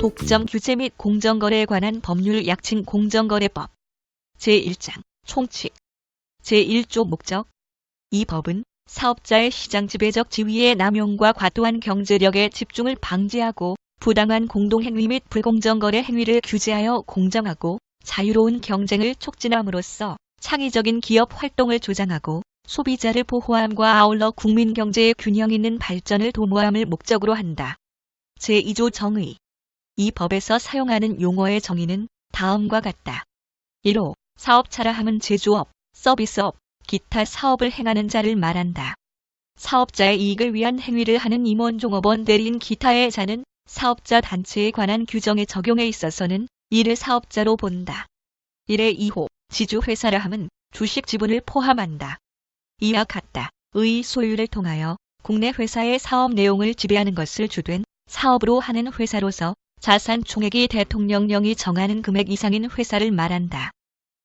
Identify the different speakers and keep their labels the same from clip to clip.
Speaker 1: 독점 규제 및 공정거래에 관한 법률 약칭 공정거래법 제1장 총칙 제1조 목적 이 법은 사업자의 시장 지배적 지위의 남용과 과도한 경제력의 집중을 방지하고 부당한 공동행위 및 불공정거래 행위를 규제하여 공정하고 자유로운 경쟁을 촉진함으로써 창의적인 기업 활동을 조장하고 소비자를 보호함과 아울러 국민 경제의 균형 있는 발전을 도모함을 목적으로 한다. 제2조 정의 이 법에서 사용하는 용어의 정의는 다음과 같다. 1호 사업자라 함은 제조업, 서비스업, 기타 사업을 행하는 자를 말한다. 사업자의 이익을 위한 행위를 하는 임원, 종업원, 대리인, 기타의 자는 사업자 단체에 관한 규정의 적용에 있어서는 이를 사업자로 본다. 1의 2호 지주회사라 함은 주식 지분을 포함한다. 이와 같다. 의 소유를 통하여 국내 회사의 사업 내용을 지배하는 것을 주된 사업으로 하는 회사로서 자산 총액이 대통령령이 정하는 금액 이상인 회사를 말한다.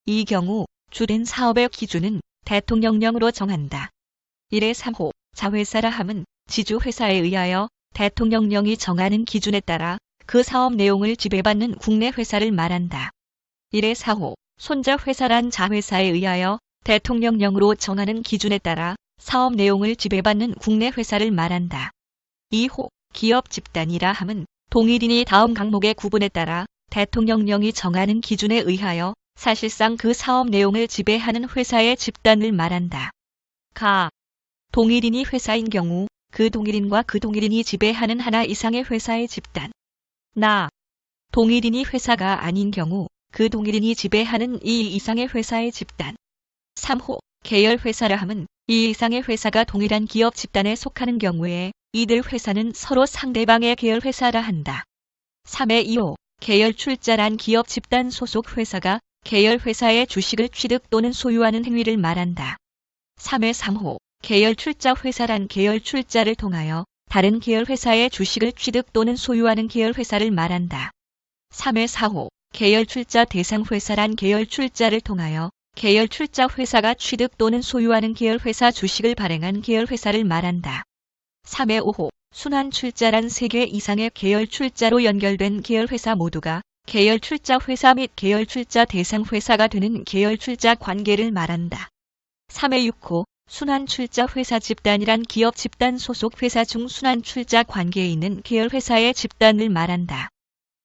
Speaker 1: 이 경우 주된 사업의 기준은 대통령령으로 정한다. 1의 3호 자회사라 함은 지주회사에 의하여 대통령령이 정하는 기준에 따라 그 사업 내용을 지배받는 국내 회사를 말한다. 1의 4호 손자회사란 자회사에 의하여 대통령령으로 정하는 기준에 따라 사업 내용을 지배받는 국내 회사를 말한다. 2호 기업 집단이라 함은 동일인이 다음 항목의 구분에 따라 대통령령이 정하는 기준에 의하여 사실상 그 사업 내용을 지배하는 회사의 집단을 말한다. 가 동일인이 회사인 경우 그 동일인과 그 동일인이 지배하는 하나 이상의 회사의 집단. 나 동일인이 회사가 아닌 경우 그 동일인이 지배하는 2 이상의 회사의 집단. 3호 계열회사라 함은 2 이상의 회사가 동일한 기업 집단에 속하는 경우에 이들 회사는 서로 상대방의 계열회사라 한다. 3의 2호 계열출자란 기업 집단 소속 회사가 계열회사의 주식을 취득 또는 소유하는 행위를 말한다. 3의 3호 계열출자 회사란 계열출자를 통하여 다른 계열회사의 주식을 취득 또는 소유하는 계열회사를 말한다. 3의 4호 계열출자 대상회사란 계열출자를 통하여 계열출자 회사가 취득 또는 소유하는 계열회사 주식을 발행한 계열회사를 말한다. 3의 5호 순환출자란 3개 이상의 계열출자로 연결된 계열회사 모두가 계열출자 회사 및 계열출자 대상회사가 되는 계열출자 관계를 말한다. 3의 6호 순환출자 회사 집단이란 기업 집단 소속 회사 중 순환출자 관계에 있는 계열회사의 집단을 말한다.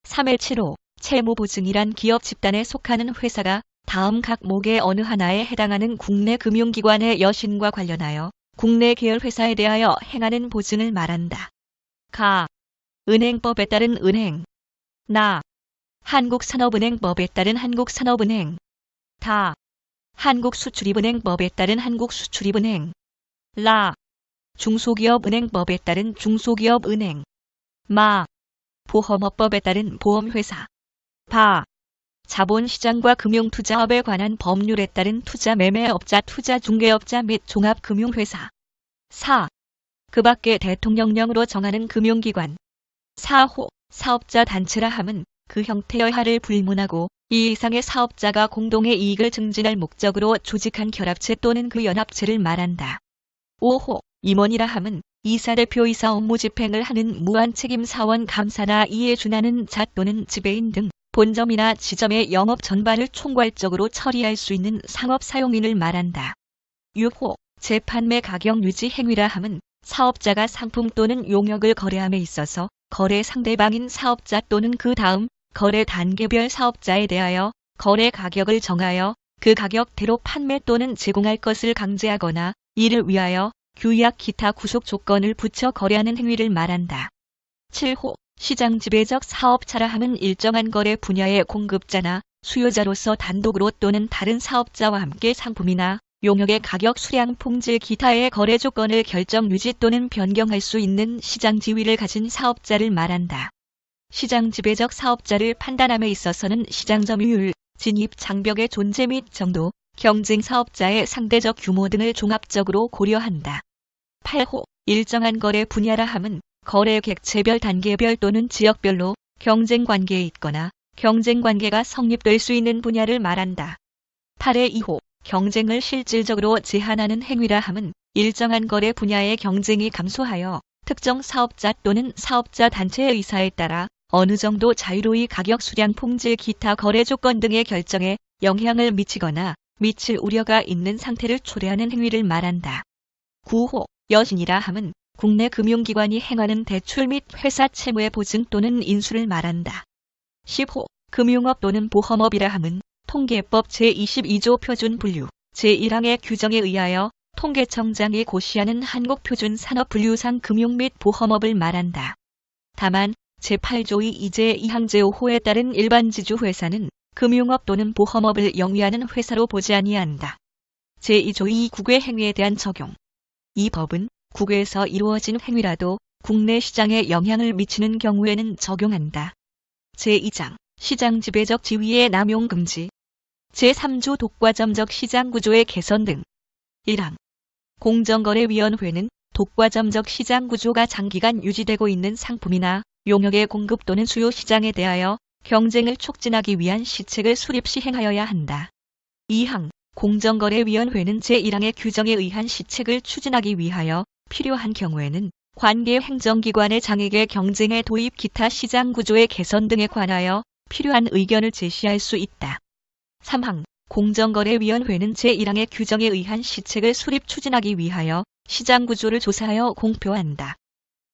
Speaker 1: 3의 7호 채무보증이란 기업 집단에 속하는 회사가 다음 각목의 어느 하나에 해당하는 국내 금융기관의 여신과 관련하여 국내 계열회사에 대하여 행하는 보증을 말한다. 가 은행법에 따른 은행. 나 한국산업은행법에 따른 한국산업은행. 다 한국수출입은행법에 따른 한국수출입은행. 라 중소기업은행법에 따른 중소기업은행. 마 보험업법에 따른 보험회사. 바 자본시장과 금융투자업에 관한 법률에 따른 투자매매업자, 투자중개업자 및 종합금융회사. 4. 그 밖에 대통령령으로 정하는 금융기관. 4호 사업자 단체라 함은 그 형태의 하를 불문하고 이 이상의 사업자가 공동의 이익을 증진할 목적으로 조직한 결합체 또는 그 연합체를 말한다. 5호 임원이라 함은 이사대표이사 업무 집행을 하는 무한책임 사원 감사나 이에 준하는 자 또는 지배인 등 본점이나 지점의 영업 전반을 총괄적으로 처리할 수 있는 상업사용인을 말한다. 6호 재판매 가격 유지 행위라 함은 사업자가 상품 또는 용역을 거래함에 있어서 거래 상대방인 사업자 또는 그 다음 거래 단계별 사업자에 대하여 거래 가격을 정하여 그 가격대로 판매 또는 제공할 것을 강제하거나 이를 위하여 규약 기타 구속 조건을 붙여 거래하는 행위를 말한다. 7호 시장 지배적 사업자라 함은 일정한 거래 분야의 공급자나 수요자로서 단독으로 또는 다른 사업자와 함께 상품이나 용역의 가격, 수량, 품질, 기타의 거래 조건을 결정, 유지 또는 변경할 수 있는 시장 지위를 가진 사업자를 말한다. 시장 지배적 사업자를 판단함에 있어서는 시장 점유율, 진입 장벽의 존재 및 정도, 경쟁 사업자의 상대적 규모 등을 종합적으로 고려한다. 8호 일정한 거래 분야라 함은 거래 객체별, 단계별 또는 지역별로 경쟁 관계에 있거나 경쟁 관계가 성립될 수 있는 분야를 말한다. 8의 2호 경쟁을 실질적으로 제한하는 행위라 함은 일정한 거래 분야의 경쟁이 감소하여 특정 사업자 또는 사업자 단체의 의사에 따라 어느 정도 자유로이 가격 수량 품질 기타 거래 조건 등의 결정에 영향을 미치거나 미칠 우려가 있는 상태를 초래하는 행위를 말한다. 9호 여신이라 함은 국내 금융기관이 행하는 대출 및 회사 채무의 보증 또는 인수를 말한다. 10호 금융업 또는 보험업이라 함은 통계법 제22조 표준 분류 제1항의 규정에 의하여 통계청장이 고시하는 한국표준산업분류상 금융 및 보험업을 말한다. 다만 제8조 2제 2항 제5호에 따른 일반 지주회사는 금융업 또는 보험업을 영위하는 회사로 보지 아니한다. 제2조 2 국외 행위에 대한 적용. 이 법은 국외에서 이루어진 행위라도 국내 시장에 영향을 미치는 경우에는 적용한다. 제2장 시장 지배적 지위의 남용 금지. 제3조 독과점적 시장 구조의 개선 등. 1항 공정거래위원회는 독과점적 시장 구조가 장기간 유지되고 있는 상품이나 용역의 공급 또는 수요 시장에 대하여 경쟁을 촉진하기 위한 시책을 수립 시행하여야 한다. 2항 공정거래위원회는 제1항의 규정에 의한 시책을 추진하기 위하여 필요한 경우에는 관계 행정기관의 장에게 경쟁의 도입 기타 시장 구조의 개선 등에 관하여 필요한 의견을 제시할 수 있다. 3항 공정거래위원회는 제1항의 규정에 의한 시책을 수립 추진하기 위하여 시장 구조를 조사하여 공표한다.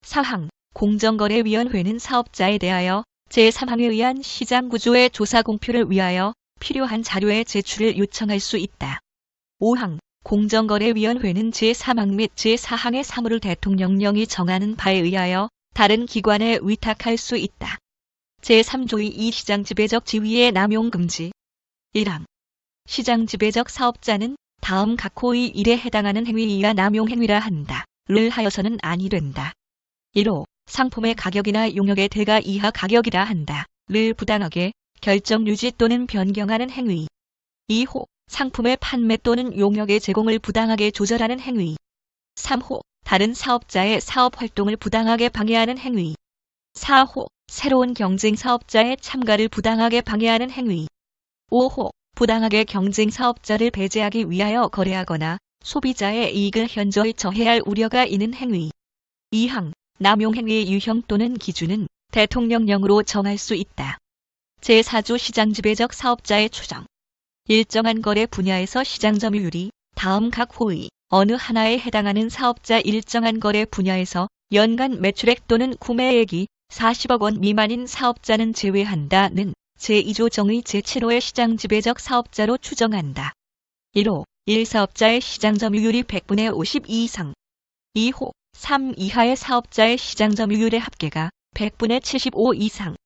Speaker 1: 4항 공정거래위원회는 사업자에 대하여 제3항에 의한 시장 구조의 조사 공표를 위하여 필요한 자료의 제출을 요청할 수 있다. 5항 공정거래위원회는 제3항 및 제4항의 사무를 대통령령이 정하는 바에 의하여 다른 기관에 위탁할 수 있다. 제3조 2 시장 지배적 지위의 남용 금지. 1항 시장 지배적 사업자는 다음 각 호의 1에 해당하는 행위 이하 남용 행위라 한다. 를 하여서는 아니 된다. 1호 상품의 가격이나 용역의 대가 이하 가격이라 한다. 를 부당하게 결정 유지 또는 변경하는 행위. 2호 상품의 판매 또는 용역의 제공을 부당하게 조절하는 행위. 3호 다른 사업자의 사업 활동을 부당하게 방해하는 행위. 4호 새로운 경쟁 사업자의 참가를 부당하게 방해하는 행위. 5호 부당하게 경쟁 사업자를 배제하기 위하여 거래하거나 소비자의 이익을 현저히 저해할 우려가 있는 행위. 2항 남용 행위의 유형 또는 기준은 대통령령으로 정할 수 있다. 제4조 시장 지배적 사업자의 추정. 일정한 거래 분야에서 시장 점유율이 다음 각 호의 어느 하나에 해당하는 사업자 일정한 거래 분야에서 연간 매출액 또는 구매액이 40억 원 미만인 사업자는 제외한다는 제2조 정의 제7호의 시장 지배적 사업자로 추정한다. 1호 1사업자의 시장 점유율이 100분의 52 이상. 2호 3 이하의 사업자의 시장 점유율의 합계가 100분의 75 이상.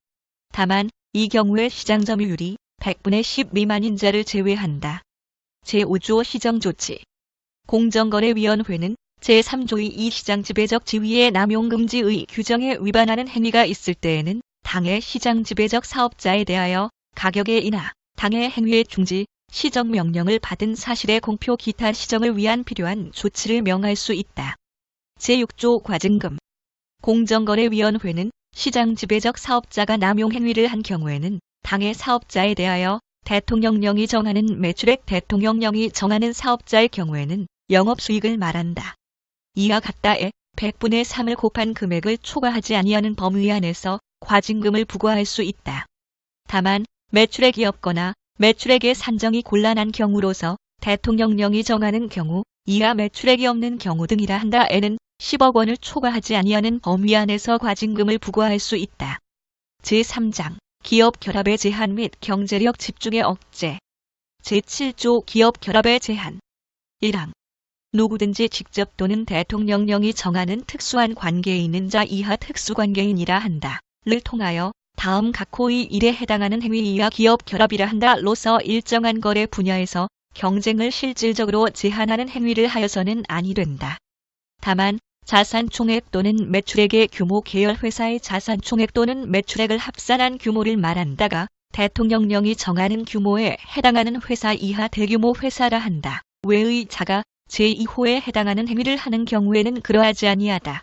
Speaker 1: 다만 이 경우에 시장 점유율이 100분의 10 미만인 자를 제외한다. 제5조 시정조치. 공정거래위원회는 제3조 2 시장 지배적 지위의 남용 금지의 규정에 위반하는 행위가 있을 때에는 당해 시장 지배적 사업자에 대하여 가격의 인하, 당해 행위의 중지, 시정 명령을 받은 사실의 공표 기타 시정을 위한 필요한 조치를 명할 수 있다. 제6조 과징금. 공정거래위원회는 시장 지배적 사업자가 남용 행위를 한 경우에는 당해 사업자에 대하여 대통령령이 정하는 매출액 대통령령이 정하는 사업자의 경우에는 영업수익을 말한다. 이와 같다에 100분의 3을 곱한 금액을 초과하지 아니하는 범위 안에서 과징금을 부과할 수 있다. 다만 매출액이 없거나 매출액의 산정이 곤란한 경우로서 대통령령이 정하는 경우 이하 매출액이 없는 경우 등이라 한다에는 10억 원을 초과하지 아니하는 범위 안에서 과징금을 부과할 수 있다. 제3장 기업 결합의 제한 및 경제력 집중의 억제. 제7조 기업 결합의 제한. 1항 누구든지 직접 또는 대통령령이 정하는 특수한 관계에 있는 자 이하 특수관계인이라 한다. 를 통하여 다음 각 호의 1에 해당하는 행위 이하 기업 결합이라 한다로서 일정한 거래 분야에서 경쟁을 실질적으로 제한하는 행위를 하여서는 아니 된다. 다만 자산 총액 또는 매출액의 규모 계열 회사의 자산 총액 또는 매출액을 합산한 규모를 말한다가 대통령령이 정하는 규모에 해당하는 회사 이하 대규모 회사라 한다. 외의 자가 제2호에 해당하는 행위를 하는 경우에는 그러하지 아니하다.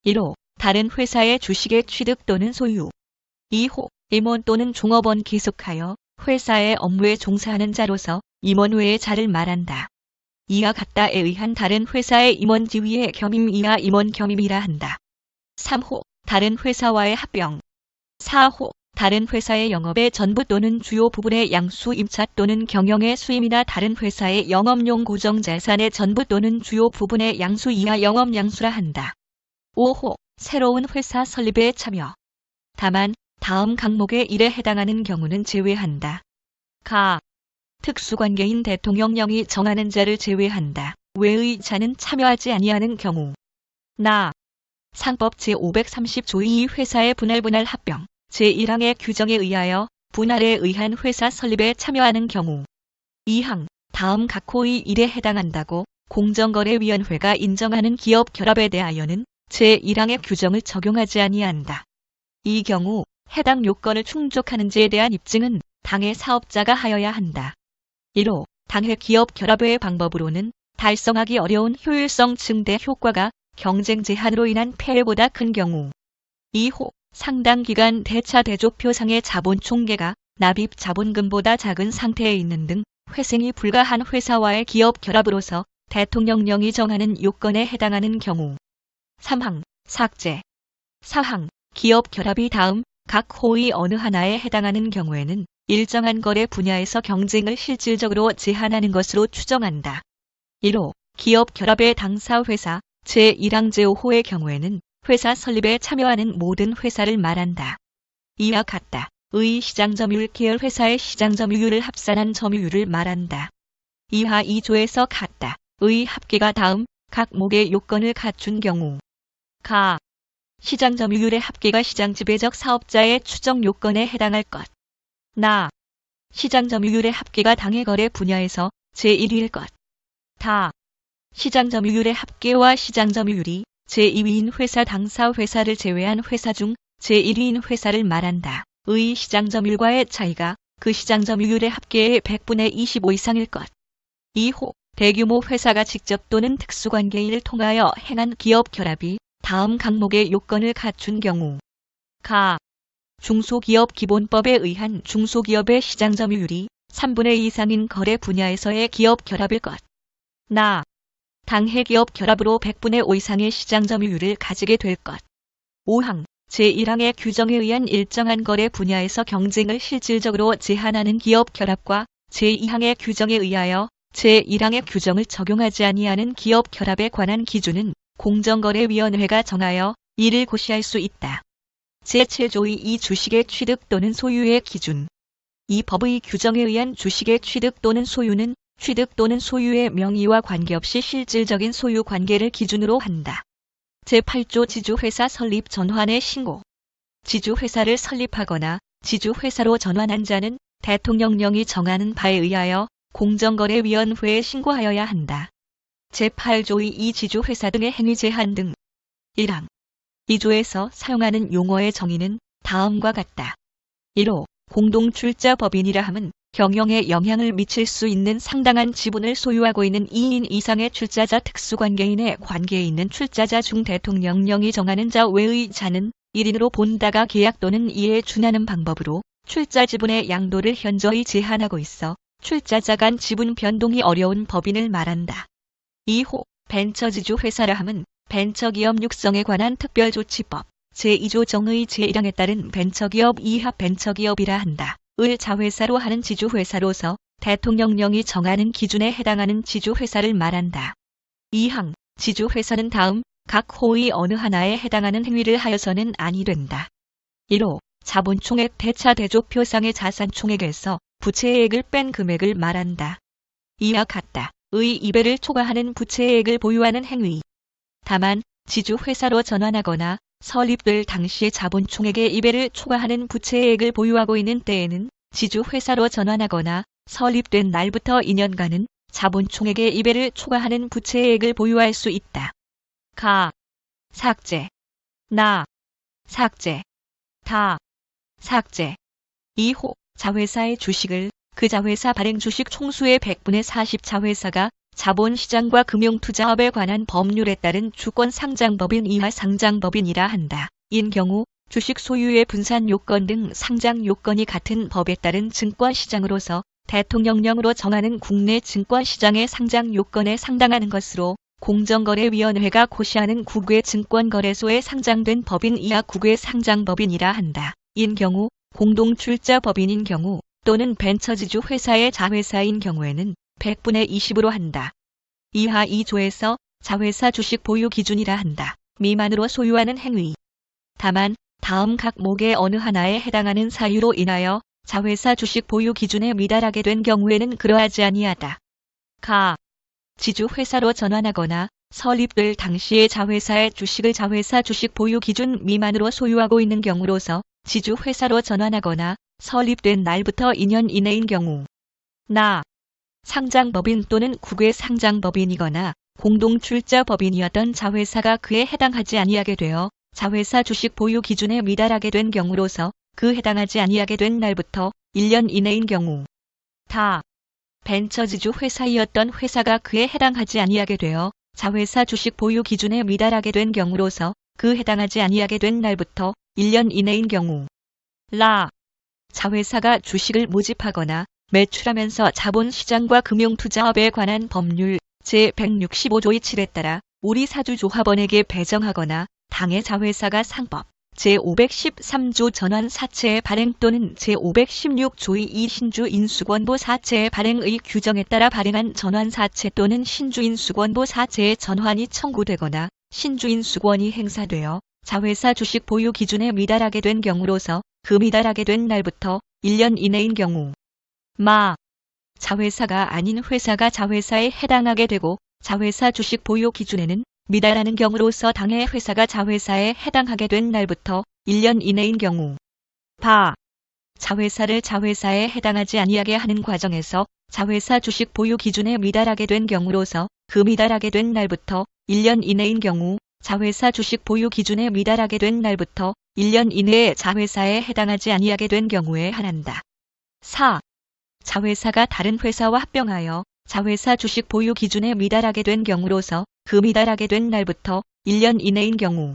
Speaker 1: 1호 다른 회사의 주식의 취득 또는 소유. 2호 임원 또는 종업원 계속하여 회사의 업무에 종사하는 자로서 임원 외의 자를 말한다. 이와 같다에 의한 다른 회사의 임원 지위의 겸임 이하 임원 겸임이라 한다. 3호 다른 회사와의 합병. 4호 다른 회사의 영업의 전부 또는 주요 부분의 양수 임차 또는 경영의 수임이나 다른 회사의 영업용 고정자산의 전부 또는 주요 부분의 양수 이하 영업 양수라 한다. 5호 새로운 회사 설립에 참여. 다만 다음 항목의 1에 해당하는 경우는 제외한다. 가. 특수관계인 대통령령이 정하는 자를 제외한다. 외의 자는 참여하지 아니하는 경우. 나. 상법 제530조 2 회사의 분할 합병 제1항의 규정에 의하여 분할에 의한 회사 설립에 참여하는 경우. 2항 다음 각 호의 1에 해당한다고 공정거래위원회가 인정하는 기업 결합에 대하여는 제1항의 규정을 적용하지 아니한다. 이 경우 해당 요건을 충족하는지에 대한 입증은 당해 사업자가 하여야 한다. 1호 당해 기업 결합의 방법으로는 달성하기 어려운 효율성 증대 효과가 경쟁 제한으로 인한 폐해보다 큰 경우. 2호 상당 기간 대차 대조표상의 자본 총계가 납입 자본금보다 작은 상태에 있는 등 회생이 불가한 회사와의 기업 결합으로서 대통령령이 정하는 요건에 해당하는 경우. 3항 삭제. 4항 기업 결합이 다음 각 호의 어느 하나에 해당하는 경우에는 일정한 거래 분야에서 경쟁을 실질적으로 제한하는 것으로 추정한다. 1호 기업 결합의 당사 회사 제1항 제5호의 경우에는 회사 설립에 참여하는 모든 회사를 말한다. 이와 같다. 의 시장점유율 계열 회사의 시장점유율을 합산한 점유율을 말한다. 이하 2조에서 같다. 의 합계가 다음 각 목의 요건을 갖춘 경우. 가. 시장점유율의 합계가 시장지배적 사업자의 추정 요건에 해당할 것. 나. 시장점유율의 합계가 당해 거래 분야에서 제1위일 것. 다. 시장점유율의 합계와 시장점유율이 제2위인 회사 당사 회사를 제외한 회사 중 제1위인 회사를 말한다. 의 시장점유율과의 차이가 그 시장점유율의 합계의 100분의 25 이상일 것. 2호 대규모 회사가 직접 또는 특수관계인을 통하여 행한 기업 결합이 다음 항목의 요건을 갖춘 경우. 가. 중소기업 기본법에 의한 중소기업의 시장점유율이 3분의 2 이상인 거래 분야에서의 기업 결합일 것. 나. 당해 기업 결합으로 100분의 5 이상의 시장점유율을 가지게 될 것. 5항 제1항의 규정에 의한 일정한 거래 분야에서 경쟁을 실질적으로 제한하는 기업 결합과 제2항의 규정에 의하여 제1항의 규정을 적용하지 아니하는 기업 결합에 관한 기준은 공정거래위원회가 정하여 이를 고시할 수 있다. 제7조의 이 주식의 취득 또는 소유의 기준. 이 법의 규정에 의한 주식의 취득 또는 소유는 취득 또는 소유의 명의와 관계없이 실질적인 소유 관계를 기준으로 한다. 제8조 지주회사 설립 전환의 신고. 지주회사를 설립하거나 지주회사로 전환한 자는 대통령령이 정하는 바에 의하여 공정거래위원회에 신고하여야 한다. 제8조의 이 지주회사 등의 행위 제한 등. 1항 2조에서 사용하는 용어의 정의는 다음과 같다. 1호 공동출자법인이라 함은 경영에 영향을 미칠 수 있는 상당한 지분을 소유하고 있는 2인 이상의 출자자 특수관계인의 관계에 있는 출자자 중 대통령령이 정하는 자 외의 자는 1인으로 본다가 계약 또는 이에 준하는 방법으로 출자 지분의 양도를 현저히 제한하고 있어 출자자 간 지분 변동이 어려운 법인을 말한다. 2호 벤처지주 회사라 함은 벤처기업 육성에 관한 특별조치법 제2조 정의 제1항에 따른 벤처기업 이하 벤처기업이라 한다. 을 자회사로 하는 지주회사로서 대통령령이 정하는 기준에 해당하는 지주회사를 말한다. 2항 지주회사는 다음 각 호의 어느 하나에 해당하는 행위를 하여서는 아니 된다. 1호 자본총액 대차 대조표상의 자산총액에서 부채액을 뺀 금액을 말한다. 이와 같다. 의 2배를 초과하는 부채액을 보유하는 행위. 다만 지주회사로 전환하거나 설립될 당시의 자본총액의 2배를 초과하는 부채액을 보유하고 있는 때에는 지주회사로 전환하거나 설립된 날부터 2년간은 자본총액의 2배를 초과하는 부채액을 보유할 수 있다. 가. 삭제. 나. 삭제. 다. 삭제. 2호 자회사의 주식을 그 자회사 발행 주식 총수의 100분의 40 자회사가 자본시장과 금융투자업에 관한 법률에 따른 주권상장법인 이하 상장법인이라 한다. 인 경우 주식 소유의 분산 요건 등 상장 요건이 같은 법에 따른 증권시장으로서 대통령령으로 정하는 국내 증권시장의 상장 요건에 상당하는 것으로 공정거래위원회가 고시하는 국외 증권거래소에 상장된 법인 이하 국외 상장법인이라 한다. 인 경우, 공동출자 법인인 경우 또는 벤처지주 회사의 자회사인 경우에는 100분의 20으로 한다. 이하 2조에서 자회사 주식 보유 기준이라 한다. 미만으로 소유하는 행위. 다만 다음 각목의 어느 하나에 해당하는 사유로 인하여 자회사 주식 보유 기준에 미달하게 된 경우에는 그러하지 아니하다. 가. 지주회사로 전환하거나 설립될 당시의 자회사의 주식을 자회사 주식 보유 기준 미만으로 소유하고 있는 경우로서 지주회사로 전환하거나 설립된 날부터 2년 이내인 경우. 나. 상장법인 또는 국외 상장법인이거나 공동출자법인이었던 자회사가 그에 해당하지 아니하게 되어 자회사 주식 보유 기준에 미달하게 된 경우로서 그 해당하지 아니하게 된 날부터 1년 이내인 경우. 다. 벤처지주 회사이었던 회사가 그에 해당하지 아니하게 되어 자회사 주식 보유 기준에 미달하게 된 경우로서 그 해당하지 아니하게 된 날부터 1년 이내인 경우. 라. 자회사가 주식을 모집하거나 매출하면서 자본시장과 금융투자업에 관한 법률 제165조의 7에 따라 우리 사주조합원에게 배정하거나 당의 자회사가 상법 제513조 전환 사채의 발행 또는 제516조의 이 신주 인수권보 사채의 발행의 규정에 따라 발행한 전환 사채 또는 신주 인수권보 사채의 전환이 청구되거나 신주 인수권이 행사되어 자회사 주식 보유 기준에 미달하게 된 경우로서 그 미달하게 된 날부터 1년 이내인 경우. 마. 자회사가 아닌 회사가 자회사에 해당하게 되고 자회사 주식 보유 기준에는 미달하는 경우로서 당의 회사가 자회사에 해당하게 된 날부터 1년 이내인 경우. 바. 자회사를 자회사에 해당하지 아니하게 하는 과정에서 자회사 주식 보유 기준에 미달하게 된 경우로서 그 미달하게 된 날부터 1년 이내인 경우 자회사 주식 보유 기준에 미달하게 된 날부터 1년 이내에 자회사에 해당하지 아니하게 된 경우에 한한다. 4. 자회사가 다른 회사와 합병하여 자회사 주식 보유 기준에 미달하게 된 경우로서 그 미달하게 된 날부터 1년 이내인 경우.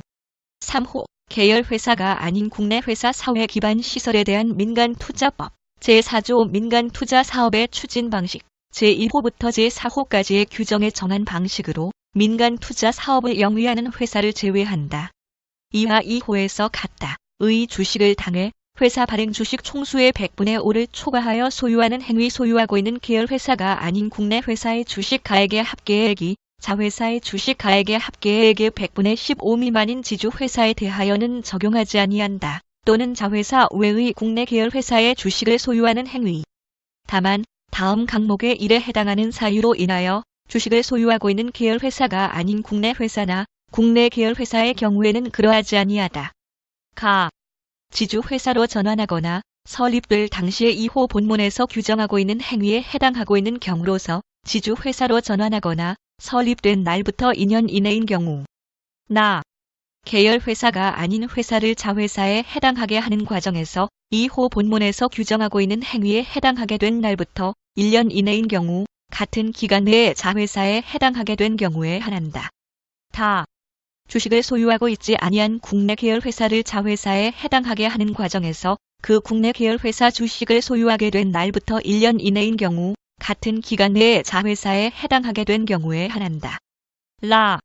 Speaker 1: 3호 계열회사가 아닌 국내 회사 사회 기반 시설에 대한 민간투자법 제4조 민간투자사업의 추진 방식 제1호부터 제4호까지의 규정에 정한 방식으로 민간투자사업을 영위하는 회사를 제외한다. 이하 2호에서 같다의 주식을 당해 회사 발행 주식 총수의 100분의 5를 초과하여 소유하는 행위 소유하고 있는 계열회사가 아닌 국내 회사의 주식 가액의 합계액이 자회사의 주식 가액의 합계액의 100분의 15 미만인 지주회사에 대하여는 적용하지 아니한다. 또는 자회사 외의 국내 계열회사의 주식을 소유하는 행위. 다만 다음 각목의 1에 해당하는 사유로 인하여 주식을 소유하고 있는 계열회사가 아닌 국내 회사나 국내 계열회사의 경우에는 그러하지 아니하다. 가. 지주회사로 전환하거나 설립될 당시의 2호 본문에서 규정하고 있는 행위에 해당하고 있는 경우로서 지주회사로 전환하거나 설립된 날부터 2년 이내인 경우. 나. 계열회사가 아닌 회사를 자회사에 해당하게 하는 과정에서 2호 본문에서 규정하고 있는 행위에 해당하게 된 날부터 1년 이내인 경우 같은 기간 내에 자회사에 해당하게 된 경우에 한한다. 다. 주식을 소유하고 있지 아니한 국내 계열회사를 자회사에 해당하게 하는 과정에서 그 국내 계열회사 주식을 소유하게 된 날부터 1년 이내인 경우 같은 기간 내에 자회사에 해당하게 된 경우에 한한다. 라.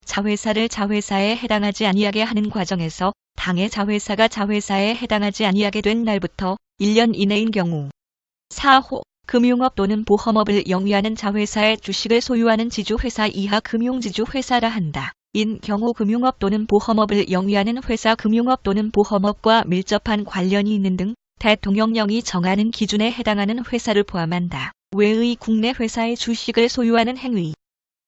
Speaker 1: 자회사를 자회사에 해당하지 아니하게 하는 과정에서 당의 자회사가 자회사에 해당하지 아니하게 된 날부터 1년 이내인 경우. 4호 금융업 또는 보험업을 영위하는 자회사의 주식을 소유하는 지주회사 이하 금융지주회사라 한다. 인 경우 금융업 또는 보험업을 영위하는 회사 금융업 또는 보험업과 밀접한 관련이 있는 등 대통령령이 정하는 기준에 해당하는 회사를 포함한다. 외의 국내 회사의 주식을 소유하는 행위.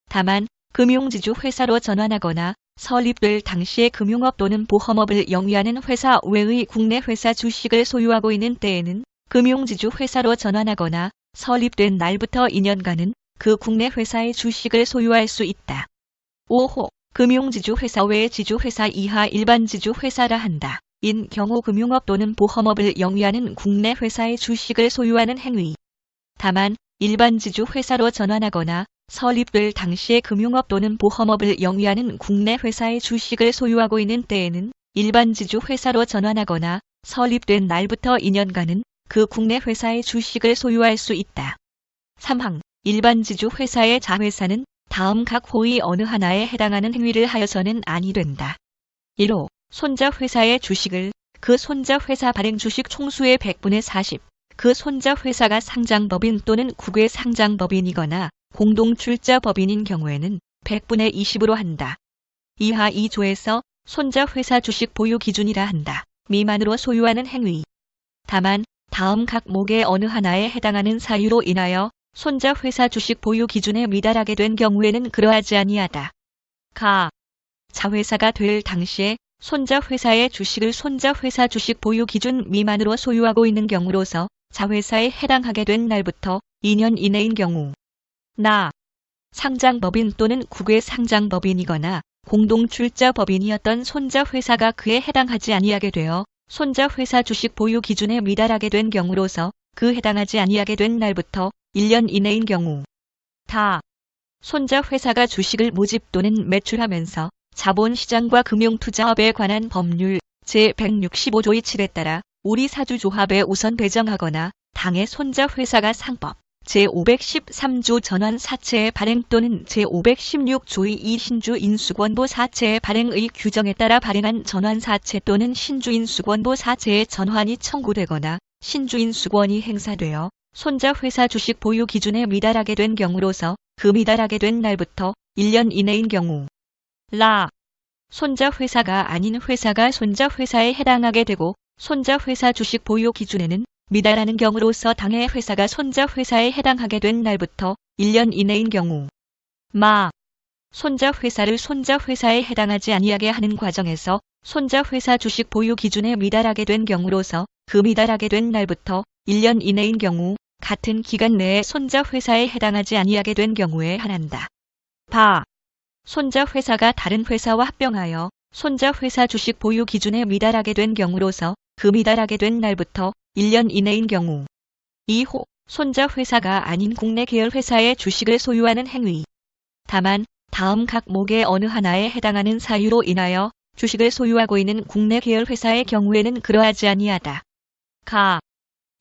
Speaker 1: 다만 금융지주 회사로 전환하거나 설립될 당시에 금융업 또는 보험업을 영위하는 회사 외의 국내 회사 주식을 소유하고 있는 때에는 금융지주 회사로 전환하거나 설립된 날부터 2년간은 그 국내 회사의 주식을 소유할 수 있다. 5호 금융지주 회사 외 지주회사 이하 일반 지주회사라 한다. 인 경우 금융업 또는 보험업을 영위하는 국내 회사의 주식을 소유하는 행위. 다만 일반 지주회사로 전환하거나 설립될 당시에 금융업 또는 보험업을 영위하는 국내 회사의 주식을 소유하고 있는 때에는 일반 지주회사로 전환하거나 설립된 날부터 2년간은 그 국내 회사의 주식을 소유할 수 있다. 3항 일반 지주회사의 자회사는 다음 각 호의 어느 하나에 해당하는 행위를 하여서는 아니 된다. 1호 손자 회사의 주식을 그 손자 회사 발행 주식 총수의 100분의 40, 그 손자 회사가 상장법인 또는 국외 상장법인이거나 공동출자법인인 경우에는 100분의 20으로 한다. 이하 2조에서 손자 회사 주식 보유 기준이라 한다. 미만으로 소유하는 행위. 다만 다음 각목의 어느 하나에 해당하는 사유로 인하여 손자 회사 주식 보유 기준에 미달하게 된 경우에는 그러하지 아니하다. 자회사가 될 당시에 손자 회사의 주식을 손자 회사 주식 보유 기준 미만으로 소유하고 있는 경우로서 자회사에 해당하게 된 날부터 2년 이내인 경우 상장법인 또는 국외 상장법인이거나 공동출자법인이었던 손자 회사가 그에 해당하지 아니하게 되어 손자 회사 주식 보유 기준에 미달하게 된 경우로서 그 해당하지 아니하게 된 날부터 1년 이내인 경우 손자 회사가 주식을 모집 또는 매출하면서 자본시장과 금융투자업에 관한 법률 제165조의 7에 따라 우리 사주조합에 우선 배정하거나 당의 손자 회사가 상법 제513조 전환 사채의 발행 또는 제516조의 이 신주 인수권보 사채의 발행의 규정에 따라 발행한 전환 사채 또는 신주 인수권보 사채의 전환이 청구되거나 신주 인수권이 행사되어 손자 회사 주식 보유 기준에 미달하게 된 경우로서 그 미달하게 된 날부터 1년 이내인 경우 손자 회사가 아닌 회사가 손자 회사에 해당하게 되고 손자 회사 주식 보유 기준에는 미달하는 경우로서 당해 회사가 손자 회사에 해당하게 된 날부터 1년 이내인 경우 손자 회사를 손자 회사에 해당하지 아니하게 하는 과정에서 손자 회사 주식 보유 기준에 미달하게 된 경우로서 그 미달하게 된 날부터 1년 이내인 경우 같은 기간 내에 손자 회사에 해당하지 아니하게 된 경우에 한한다. 손자 회사가 다른 회사와 합병하여 손자 회사 주식 보유 기준에 미달하게 된 경우로서 그 미달하게 된 날부터 1년 이내인 경우 2호 손자 회사가 아닌 국내 계열 회사의 주식을 소유하는 행위. 다만 다음 각목의 어느 하나에 해당하는 사유로 인하여 주식을 소유하고 있는 국내 계열 회사의 경우에는 그러하지 아니하다.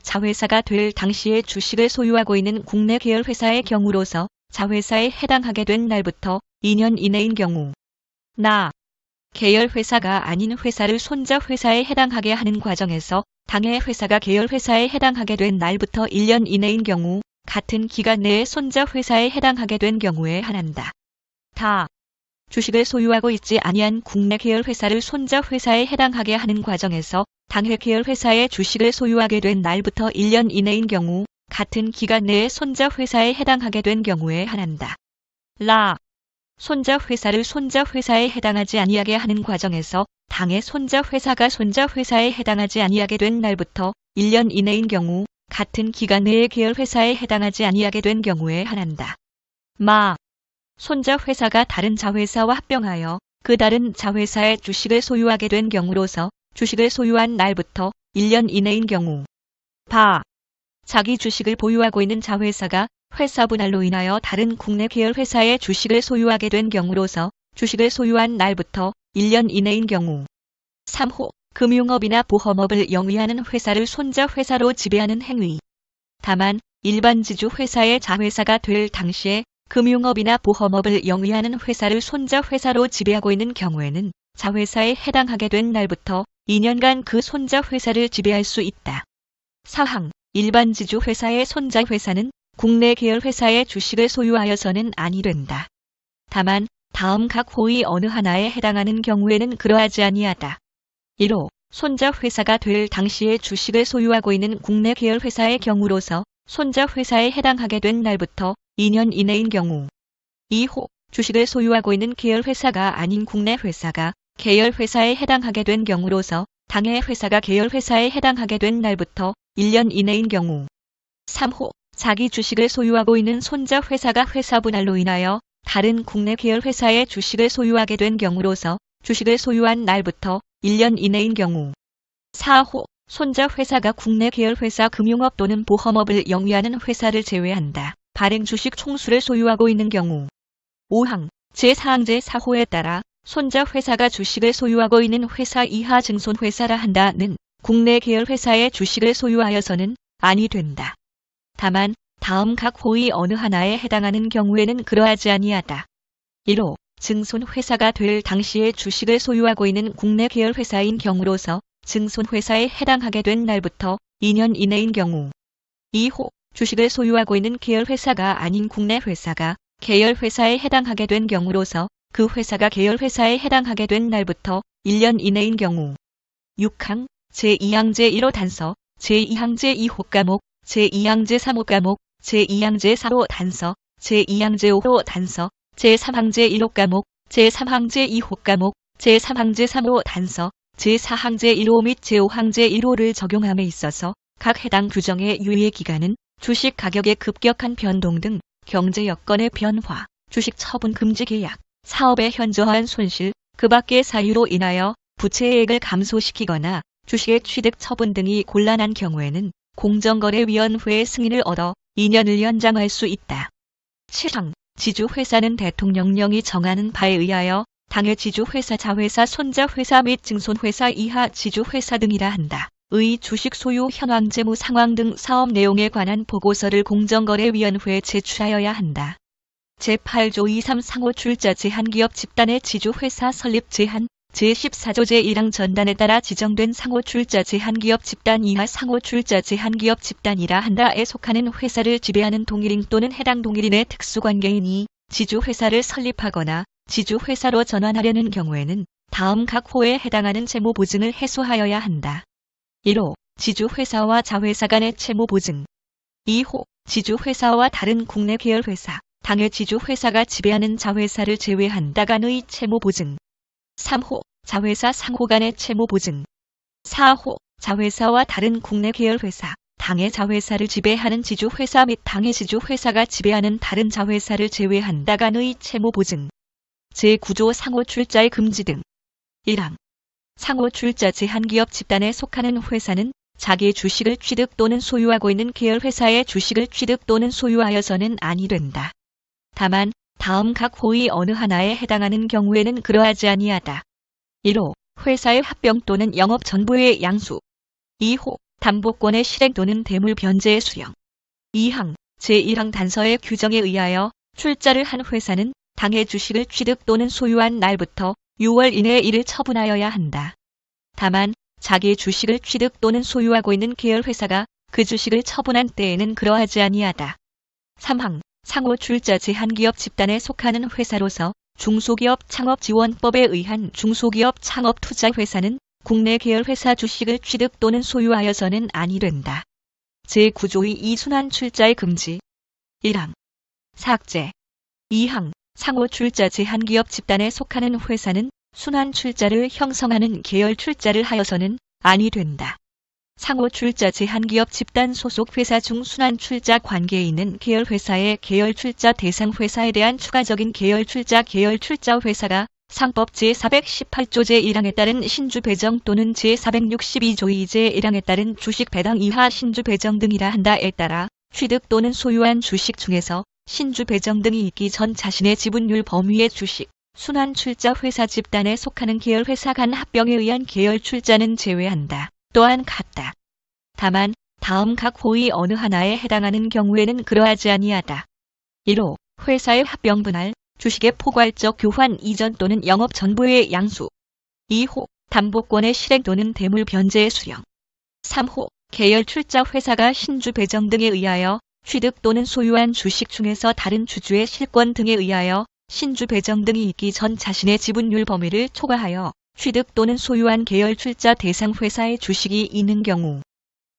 Speaker 1: 자회사가 될 당시에 주식을 소유하고 있는 국내 계열 회사의 경우로서 자회사에 해당하게 된 날부터 2년 이내인 경우 계열 회사가 아닌 회사를 손자 회사에 해당하게 하는 과정에서 당해 회사가 계열 회사에 해당하게 된 날부터 1년 이내인 경우 같은 기간 내에 손자 회사에 해당하게 된 경우에 한한다. 주식을 소유하고 있지 아니한 국내 계열 회사를 손자 회사에 해당하게 하는 과정에서 당해 계열 회사의 주식을 소유하게 된 날부터 1년 이내인 경우 같은 기간 내에 손자 회사에 해당하게 된 경우에 한한다. 손자 회사를 손자 회사에 해당하지 아니하게 하는 과정에서 당해 손자 회사가 손자 회사에 해당하지 아니하게 된 날부터 1년 이내인 경우 같은 기간 내에 계열 회사에 해당하지 아니하게 된 경우에 한한다. 손자 회사가 다른 자회사와 합병하여 그 다른 자회사의 주식을 소유하게 된 경우로서 주식을 소유한 날부터 1년 이내인 경우 자기 주식을 보유하고 있는 자회사가 회사 분할로 인하여 다른 국내 계열 회사의 주식을 소유하게 된 경우로서 주식을 소유한 날부터 1년 이내인 경우 3호 금융업이나 보험업을 영위하는 회사를 손자 회사로 지배하는 행위. 다만 일반 지주 회사의 자회사가 될 당시에 금융업이나 보험업을 영위하는 회사를 손자 회사로 지배하고 있는 경우에는 자회사에 해당하게 된 날부터 2년간 그 손자 회사를 지배할 수 있다. 사항 일반 지주 회사의 손자 회사는 국내 계열 회사의 주식을 소유하여서는 아니 된다. 다만 다음 각 호의 어느 하나에 해당하는 경우에는 그러하지 아니하다. 1호 손자 회사가 될 당시에 주식을 소유하고 있는 국내 계열 회사의 경우로서 손자 회사에 해당하게 된 날부터 2년 이내인 경우 2호 주식을 소유하고 있는 계열 회사가 아닌 국내 회사가 계열 회사에 해당하게 된 경우로서 당해 회사가 계열 회사에 해당하게 된 날부터 1년 이내인 경우 3호 자기 주식을 소유하고 있는 손자 회사가 회사 분할로 인하여 다른 국내 계열 회사의 주식을 소유하게 된 경우로서 주식을 소유한 날부터 1년 이내인 경우 4호 손자 회사가 국내 계열 회사 금융업 또는 보험업을 영위하는 회사를 제외한다. 발행 주식 총수를 소유하고 있는 경우 5항 제4항 제4호에 따라 손자 회사가 주식을 소유하고 있는 회사 이하 증손회사라 한다는 국내 계열 회사의 주식을 소유하여서는 아니 된다. 다만 다음 각 호의 어느 하나에 해당하는 경우에는 그러하지 아니하다. 1호 증손회사가 될 당시에 주식을 소유하고 있는 국내 계열 회사인 경우로서 증손회사에 해당하게 된 날부터 2년 이내인 경우 2호 주식을 소유하고 있는 계열회사가 아닌 국내 회사가 계열회사에 해당하게 된 경우로서 그 회사가 계열회사에 해당하게 된 날부터 1년 이내인 경우 6항 제2항 제1호 단서 제2항 제2호 과목 제2항 제3호 과목 제2항 제4호 단서 제2항 제5호 단서 제3항 제1호 과목 제3항 제2호 과목 제3항 제3호 단서 제4항 제1호 및 제5항 제1호를 적용함에 있어서 각 해당 규정의 유예 기간은 주식 가격의 급격한 변동 등 경제 여건의 변화, 주식 처분 금지 계약, 사업의 현저한 손실, 그 밖의 사유로 인하여 부채액을 감소시키거나 주식의 취득 처분 등이 곤란한 경우에는 공정거래위원회의 승인을 얻어 2년을 연장할 수 있다. 7항 지주회사는 대통령령이 정하는 바에 의하여 당의 지주회사, 자회사, 손자회사 및 증손회사 이하 지주회사 등이라 한다. 의 주식 소유 현황 재무 상황 등 사업 내용에 관한 보고서를 공정거래위원회에 제출하여야 한다. 제8조 23 상호 출자 제한기업 집단의 지주회사 설립 제한 제14조 제1항 전단에 따라 지정된 상호 출자 제한기업 집단 이하 상호 출자 제한기업 집단이라 한다에 속하는 회사를 지배하는 동일인 또는 해당 동일인의 특수관계인이 지주회사를 설립하거나 지주회사로 전환하려는 경우에는 다음 각 호에 해당하는 채무보증을 해소하여야 한다. 1호 지주회사와 자회사 간의 채무보증 2호 지주회사와 다른 국내 계열회사, 당의 지주회사가 지배하는 자회사를 제외한다 간의 채무보증 3호 자회사 상호 간의 채무보증 4호 자회사와 다른 국내 계열회사, 당의 자회사를 지배하는 지주회사 및 당의 지주회사가 지배하는 다른 자회사를 제외한다 간의 채무보증 제9조 상호 출자의 금지 등 1항 상호 출자 제한기업 집단에 속하는 회사는 자기의 주식을 취득 또는 소유하고 있는 계열회사의 주식을 취득 또는 소유하여서는 아니 된다. 다만 다음 각 호의 어느 하나에 해당하는 경우에는 그러하지 아니하다. 1호 회사의 합병 또는 영업 전부의 양수 2호 담보권의 실행 또는 대물 변제의 수령 2항 제1항 단서의 규정에 의하여 출자를 한 회사는 당의 주식을 취득 또는 소유한 날부터 6월 이내에 이를 처분하여야 한다. 다만 자기의 주식을 취득 또는 소유하고 있는 계열회사가 그 주식을 처분한 때에는 그러하지 아니하다. 3항 상호 출자 제한기업 집단에 속하는 회사로서 중소기업 창업지원법에 의한 중소기업 창업투자회사는 국내 계열회사 주식을 취득 또는 소유하여서는 아니 된다. 제9조의 이순환 출자의 금지 1항 삭제 2항 상호 출자 제한기업 집단에 속하는 회사는 순환 출자를 형성하는 계열 출자를 하여서는 아니 된다. 상호 출자 제한기업 집단 소속 회사 중 순환 출자 관계에 있는 계열회사의 계열 출자 대상 회사에 대한 추가적인 계열 출자 회사가 상법 제418조 제1항에 따른 신주 배정 또는 제462조 2제 1항에 따른 주식 배당 이하 신주 배정 등이라 한다에 따라 취득 또는 소유한 주식 중에서 신주 배정 등이 있기 전 자신의 지분율 범위의 주식, 순환 출자 회사 집단에 속하는 계열회사 간 합병에 의한 계열 출자는 제외한다. 또한 같다. 다만 다음 각 호의 어느 하나에 해당하는 경우에는 그러하지 아니하다. 1호 회사의 합병 분할, 주식의 포괄적 교환 이전 또는 영업 전부의 양수 2호 담보권의 실행 또는 대물 변제의 수령 3호 계열 출자 회사가 신주 배정 등에 의하여 취득 또는 소유한 주식 중에서 다른 주주의 실권 등에 의하여 신주 배정 등이 있기 전 자신의 지분율 범위를 초과하여 취득 또는 소유한 계열 출자 대상 회사의 주식이 있는 경우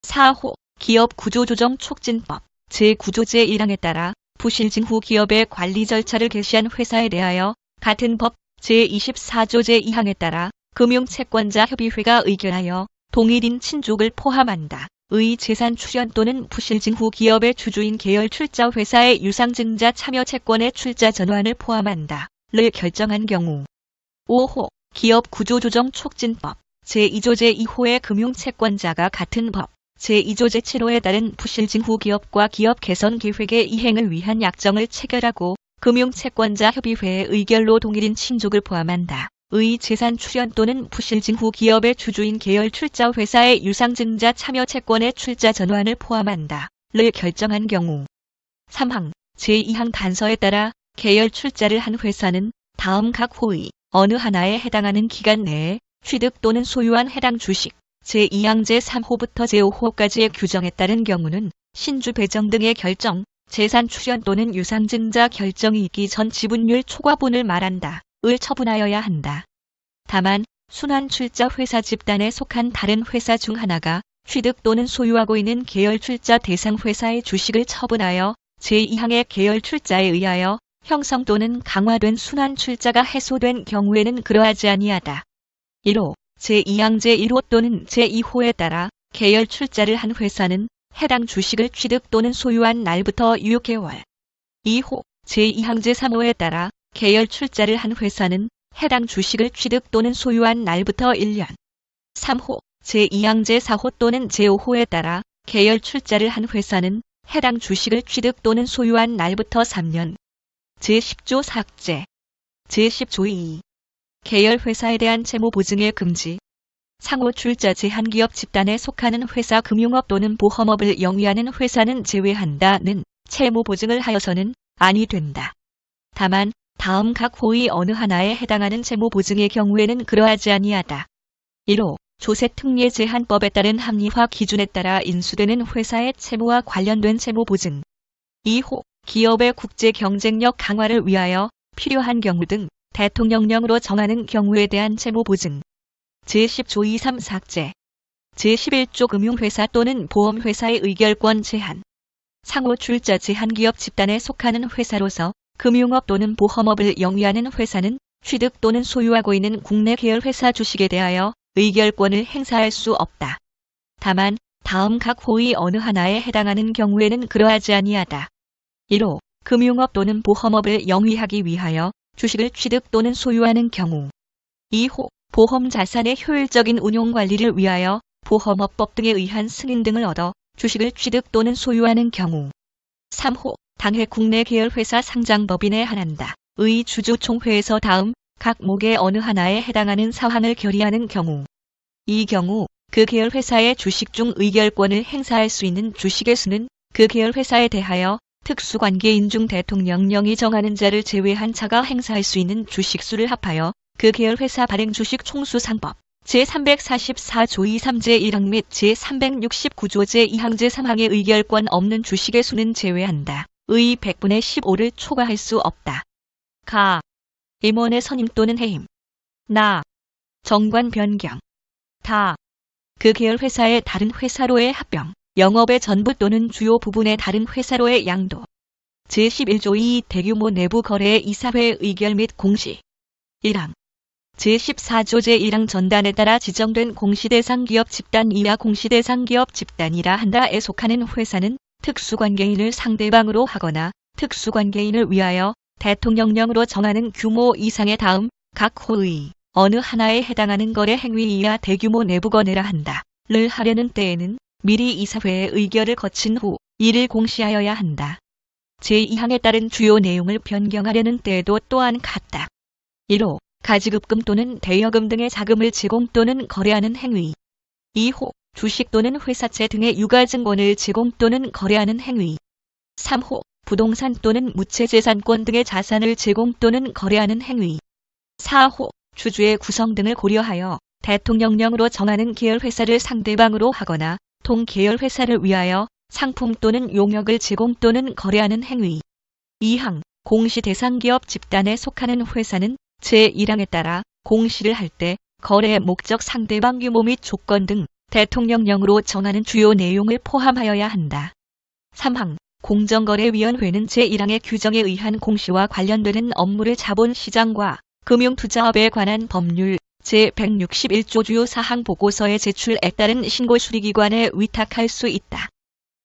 Speaker 1: 4호 기업 구조조정 촉진법 제9조 제1항에 따라 부실증 후 기업의 관리 절차를 개시한 회사에 대하여 같은 법 제24조 제2항에 따라 금융채권자 협의회가 의결하여 동일인 친족을 포함한다. 의 재산 출현 또는 부실증 후 기업의 주주인 계열 출자 회사의 유상증자 참여 채권의 출자 전환을 포함한다. 를 결정한 경우 5호 기업 구조조정 촉진법 제2조 제2호의 금융채권자가 같은 법 제2조 제7호에 따른 부실증 후 기업과 기업 개선 계획의 이행을 위한 약정을 체결하고 금융채권자 협의회의 의결로 동일인 친족을 포함한다. 의 재산 출현 또는 부실증 후 기업의 주주인 계열 출자 회사의 유상증자 참여 채권의 출자 전환을 포함한다. 를 결정한 경우 3항 제2항 단서에 따라 계열 출자를 한 회사는 다음 각 호의 어느 하나에 해당하는 기간 내에 취득 또는 소유한 해당 주식, 제2항 제3호부터 제5호까지의 규정에 따른 경우는 신주 배정 등의 결정, 재산 출현 또는 유상증자 결정이 있기 전 지분율 초과분을 말한다. 을 처분하여야 한다. 다만 순환출자 회사 집단에 속한 다른 회사 중 하나가 취득 또는 소유하고 있는 계열출자 대상 회사의 주식을 처분하여 제2항의 계열출자에 의하여 형성 또는 강화된 순환출자가 해소된 경우에는 그러하지 아니하다. 1호, 제2항 제1호 또는 제2호에 따라 계열출자를 한 회사는 해당 주식을 취득 또는 소유한 날부터 6개월. 2호, 제2항 제3호에 따라 계열출자를 한 회사는 해당 주식을 취득 또는 소유한 날부터 1년. 3호, 제2항 제4호 또는 제5호에 따라 계열출자를 한 회사는 해당 주식을 취득 또는 소유한 날부터 3년. 제10조 삭제. 제10조 2. 계열회사에 대한 채무보증의 금지. 상호 출자 제한기업 집단에 속하는 회사 금융업 또는 보험업을 영위하는 회사는 제외한다는 채무보증을 하여서는 아니 된다. 다만 다음 각 호의 어느 하나에 해당하는 채무보증의 경우에는 그러하지 아니하다. 1호, 조세특례제한법에 따른 합리화 기준에 따라 인수되는 회사의 채무와 관련된 채무보증. 2호, 기업의 국제 경쟁력 강화를 위하여 필요한 경우 등 대통령령으로 정하는 경우에 대한 채무보증. 제10조 2, 3 삭제. 제11조 금융회사 또는 보험회사의 의결권 제한. 상호 출자 제한기업 집단에 속하는 회사로서 금융업 또는 보험업을 영위하는 회사는 취득 또는 소유하고 있는 국내 계열회사 주식에 대하여 의결권을 행사할 수 없다. 다만 다음 각 호의 어느 하나에 해당하는 경우에는 그러하지 아니하다. 1호, 금융업 또는 보험업을 영위하기 위하여 주식을 취득 또는 소유하는 경우. 2호, 보험 자산의 효율적인 운용 관리를 위하여 보험업법 등에 의한 승인 등을 얻어 주식을 취득 또는 소유하는 경우. 3호, 당해 국내 계열회사 상장법인에 한한다. 의 주주총회에서 다음 각 목의 어느 하나에 해당하는 사항을 결의하는 경우. 이 경우 그 계열회사의 주식 중 의결권을 행사할 수 있는 주식의 수는 그 계열회사에 대하여 특수관계인 중 대통령령이 정하는 자를 제외한 자가 행사할 수 있는 주식수를 합하여 그 계열회사 발행 주식 총수상법 제344조 2, 3제 1항 및 제369조 제2항 제3항의 의결권 없는 주식의 수는 제외한다. 의 100분의 15를 초과할 수 없다. 가. 임원의 선임 또는 해임. 나. 정관 변경. 다. 그 계열회사의 다른 회사로의 합병, 영업의 전부 또는 주요 부분의 다른 회사로의 양도. 제11조 2 대규모 내부 거래의 이사회의 의결 및 공시. 1항. 제14조 제1항 전단에 따라 지정된 공시대상 기업 집단 이하 공시대상 기업 집단이라 한다에 속하는 회사는 특수관계인을 상대방으로 하거나 특수관계인을 위하여 대통령령으로 정하는 규모 이상의 다음 각 호의 어느 하나에 해당하는 거래 행위 이하 대규모 내부 거래라 한다. 를 하려는 때에는 미리 이사회의 의결을 거친 후 이를 공시하여야 한다. 제2항에 따른 주요 내용을 변경하려는 때에도 또한 같다. 1호, 가지급금 또는 대여금 등의 자금을 제공 또는 거래하는 행위. 2호, 주식 또는 회사채 등의 유가증권을 제공 또는 거래하는 행위. 3호, 부동산 또는 무채재산권 등의 자산을 제공 또는 거래하는 행위. 4호, 주주의 구성 등을 고려하여 대통령령으로 정하는 계열회사를 상대방으로 하거나 통계열회사를 위하여 상품 또는 용역을 제공 또는 거래하는 행위. 2항, 공시대상기업 집단에 속하는 회사는 제1항에 따라 공시를 할 때 거래의 목적 상대방 규모 및 조건 등 대통령령으로 정하는 주요 내용을 포함하여야 한다. 3항, 공정거래위원회는 제1항의 규정에 의한 공시와 관련되는 업무를 자본시장과 금융투자업에 관한 법률 제161조 주요 사항 보고서의 제출에 따른 신고수리기관에 위탁할 수 있다.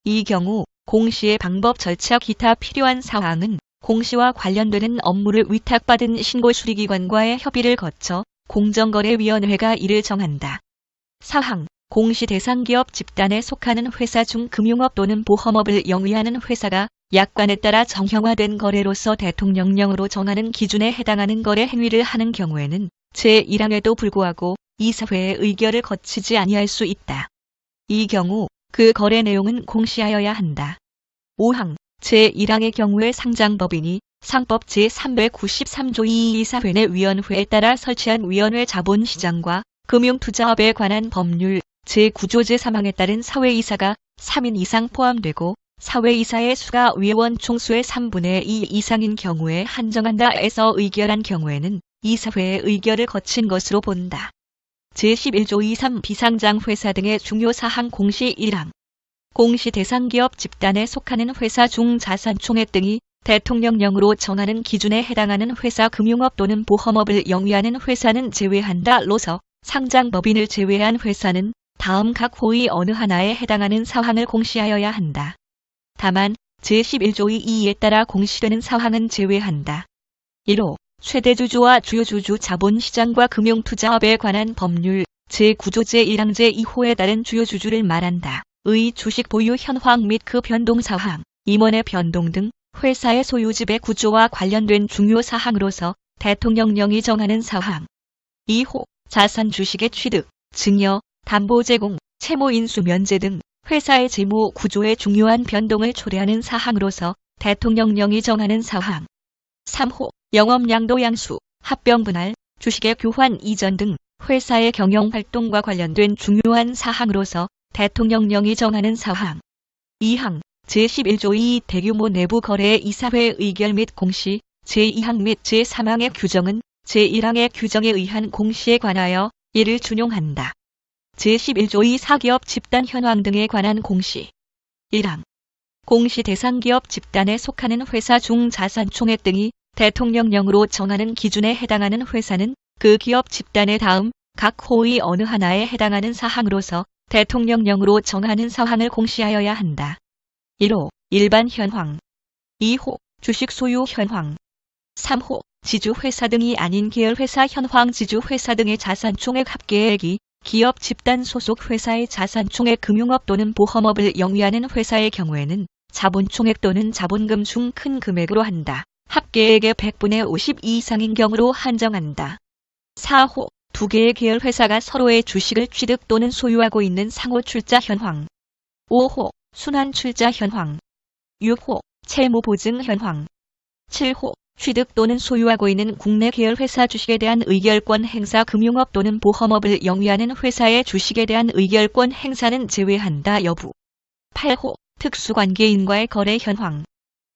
Speaker 1: 이 경우 공시의 방법 절차 기타 필요한 사항은 공시와 관련되는 업무를 위탁받은 신고수리기관과의 협의를 거쳐 공정거래위원회가 이를 정한다. 4항, 공시 대상기업 집단에 속하는 회사 중 금융업 또는 보험업을 영위하는 회사가 약관에 따라 정형화된 거래로서 대통령령으로 정하는 기준에 해당하는 거래 행위를 하는 경우에는 제1항에도 불구하고 이사회의 의결을 거치지 아니할 수 있다. 이 경우 그 거래 내용은 공시하여야 한다. 5항, 제1항의 경우에 상장법인이 상법 제393조 2 이사회 내 위원회에 따라 설치한 위원회 자본시장과 금융투자업에 관한 법률 제9조 제3항에 따른 사회이사가 3인 이상 포함되고 사회이사의 수가 위원 총수의 3분의 2 이상인 경우에 한정한다에서 의결한 경우에는 이사회의 의결을 거친 것으로 본다. 제11조 2.3 비상장 회사 등의 중요 사항 공시 1항. 공시 대상 기업 집단에 속하는 회사 중 자산 총액 등이 대통령령으로 정하는 기준에 해당하는 회사 금융업 또는 보험업을 영위하는 회사는 제외한다.로서 상장법인을 제외한 회사는 다음 각 호의 어느 하나에 해당하는 사항을 공시하여야 한다. 다만 제11조 2에 따라 공시되는 사항은 제외한다. 1호 최대주주와 주요주주 자본시장과 금융투자업에 관한 법률 제9조 제1항 제2호에 따른 주요주주를 말한다. 의 주식 보유 현황 및 그 변동 사항, 임원의 변동 등 회사의 소유지배 구조와 관련된 중요 사항으로서 대통령령이 정하는 사항. 2호 자산 주식의 취득, 증여, 담보 제공, 채무 인수 면제 등 회사의 재무 구조의 중요한 변동을 초래하는 사항으로서 대통령령이 정하는 사항. 3호 영업 양도 양수, 합병 분할, 주식의 교환 이전 등 회사의 경영활동과 관련된 중요한 사항으로서 대통령령이 정하는 사항. 2항 제11조 2 대규모 내부 거래의 이사회 의결 및 공시, 제2항 및 제3항의 규정은 제1항의 규정에 의한 공시에 관하여 이를 준용한다. 제11조 2 사기업 집단 현황 등에 관한 공시. 1항 공시 대상 기업 집단에 속하는 회사 중 자산 총액 등이 대통령령으로 정하는 기준에 해당하는 회사는 그 기업 집단의 다음 각 호의 어느 하나에 해당하는 사항으로서 대통령령으로 정하는 사항을 공시하여야 한다. 1호 일반 현황, 2호 주식 소유 현황, 3호 지주회사 등이 아닌 계열회사 현황 지주회사 등의 자산 총액 합계액이 기업 집단 소속 회사의 자산 총액 금융업 또는 보험업을 영위하는 회사의 경우에는 자본 총액 또는 자본금 중 큰 금액으로 한다. 합계액의 100분의 50 이상인 경우로 한정한다. 4호 두 개의 계열회사가 서로의 주식을 취득 또는 소유하고 있는 상호 출자 현황. 5호 순환 출자 현황. 6호 채무 보증 현황. 7호 취득 또는 소유하고 있는 국내 계열회사 주식에 대한 의결권 행사 금융업 또는 보험업을 영위하는 회사의 주식에 대한 의결권 행사는 제외한다 여부. 8호 특수관계인과의 거래 현황.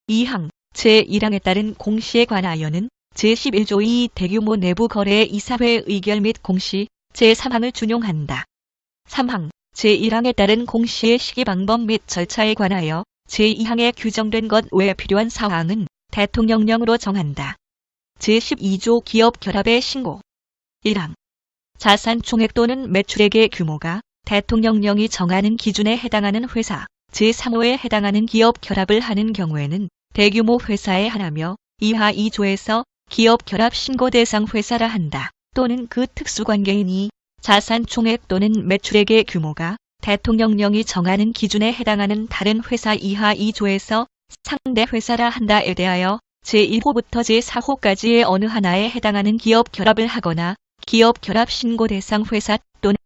Speaker 1: 2항 제1항에 따른 공시에 관하여는 제11조 2 대규모 내부 거래의 이사회 의결 및 공시, 제3항을 준용한다. 3항 제1항에 따른 공시의 시기 방법 및 절차에 관하여 제2항에 규정된 것 외에 필요한 사항은 대통령령으로 정한다. 제12조 기업 결합의 신고. 1항 자산 총액 또는 매출액의 규모가 대통령령이 정하는 기준에 해당하는 회사, 제3호에 해당하는 기업 결합을 하는 경우에는 대규모 회사에 한하며 이하 2조에서 기업 결합 신고 대상 회사라 한다. 또는 그 특수관계인이 자산 총액 또는 매출액의 규모가 대통령령이 정하는 기준에 해당하는 다른 회사 이하 2조에서 상대 회사라 한다에 대하여 제1호부터 제4호까지의 어느 하나에 해당하는 기업 결합을 하거나 기업 결합 신고 대상 회사 또는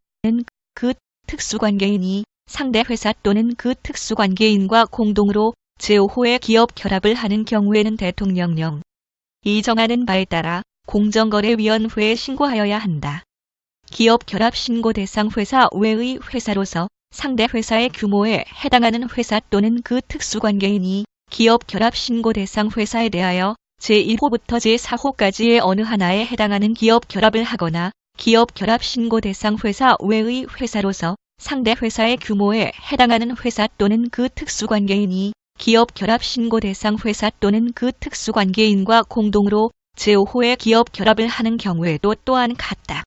Speaker 1: 그 특수관계인이 상대 회사 또는 그 특수관계인과 공동으로 제5호의 기업 결합을 하는 경우에는 대통령령 이 정하는 바에 따라 공정거래위원회에 신고하여야 한다. 기업 결합 신고 대상 회사 외의 회사로서 상대 회사의 규모에 해당하는 회사 또는 그 특수관계인이 기업 결합 신고 대상 회사에 대하여 제1호부터 제4호까지의 어느 하나에 해당하는 기업 결합을 하거나 기업 결합 신고 대상 회사 외의 회사로서 상대 회사의 규모에 해당하는 회사 또는 그 특수관계인이 기업 결합 신고 대상 회사 또는 그 특수관계인과 공동으로 제5호의 기업 결합을 하는 경우에도 또한 같다.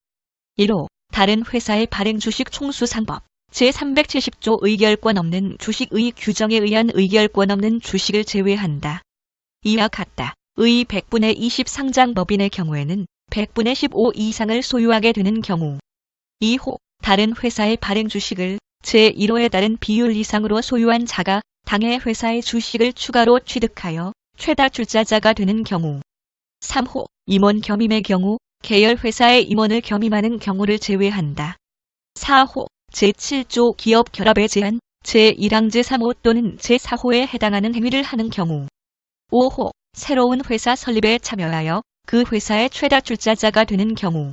Speaker 1: 1호 다른 회사의 발행 주식 총수상법 제370조 의결권 없는 주식의 규정에 의한 의결권 없는 주식을 제외한다. 이와 같다. 의 100분의 20 상장법인의 경우에는 100분의 15 이상을 소유하게 되는 경우. 2호 다른 회사의 발행 주식을 제1호에 따른 비율 이상으로 소유한 자가 당해 회사의 주식을 추가로 취득하여 최다 출자자가 되는 경우. 3호 임원 겸임의 경우 계열회사의 임원을 겸임하는 경우를 제외한다. 4호 제7조 기업 결합에 제한 제1항 제3호 또는 제4호에 해당하는 행위를 하는 경우. 5호 새로운 회사 설립에 참여하여 그 회사의 최다 출자자가 되는 경우.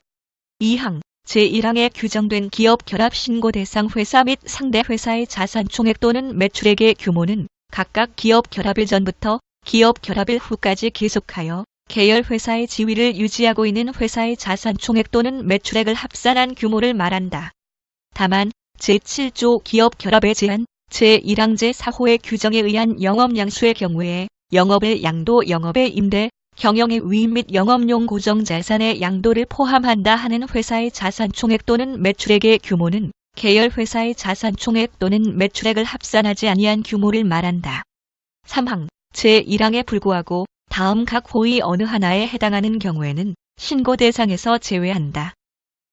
Speaker 1: 2항 제1항에 규정된 기업 결합 신고 대상 회사 및 상대 회사의 자산 총액 또는 매출액의 규모는 각각 기업 결합일 전부터 기업 결합일 후까지 계속하여 계열 회사의 지위를 유지하고 있는 회사의 자산 총액 또는 매출액을 합산한 규모를 말한다. 다만 제7조 기업 결합에 제한 제1항 제4호의 규정에 의한 영업양수의 경우에 영업의 양도, 영업의 임대, 경영의 위임 및 영업용 고정자산의 양도를 포함한다 하는 회사의 자산 총액 또는 매출액의 규모는 계열 회사의 자산 총액 또는 매출액을 합산하지 아니한 규모를 말한다. 3항 제1항에 불구하고 다음 각 호의 어느 하나에 해당하는 경우에는 신고 대상에서 제외한다.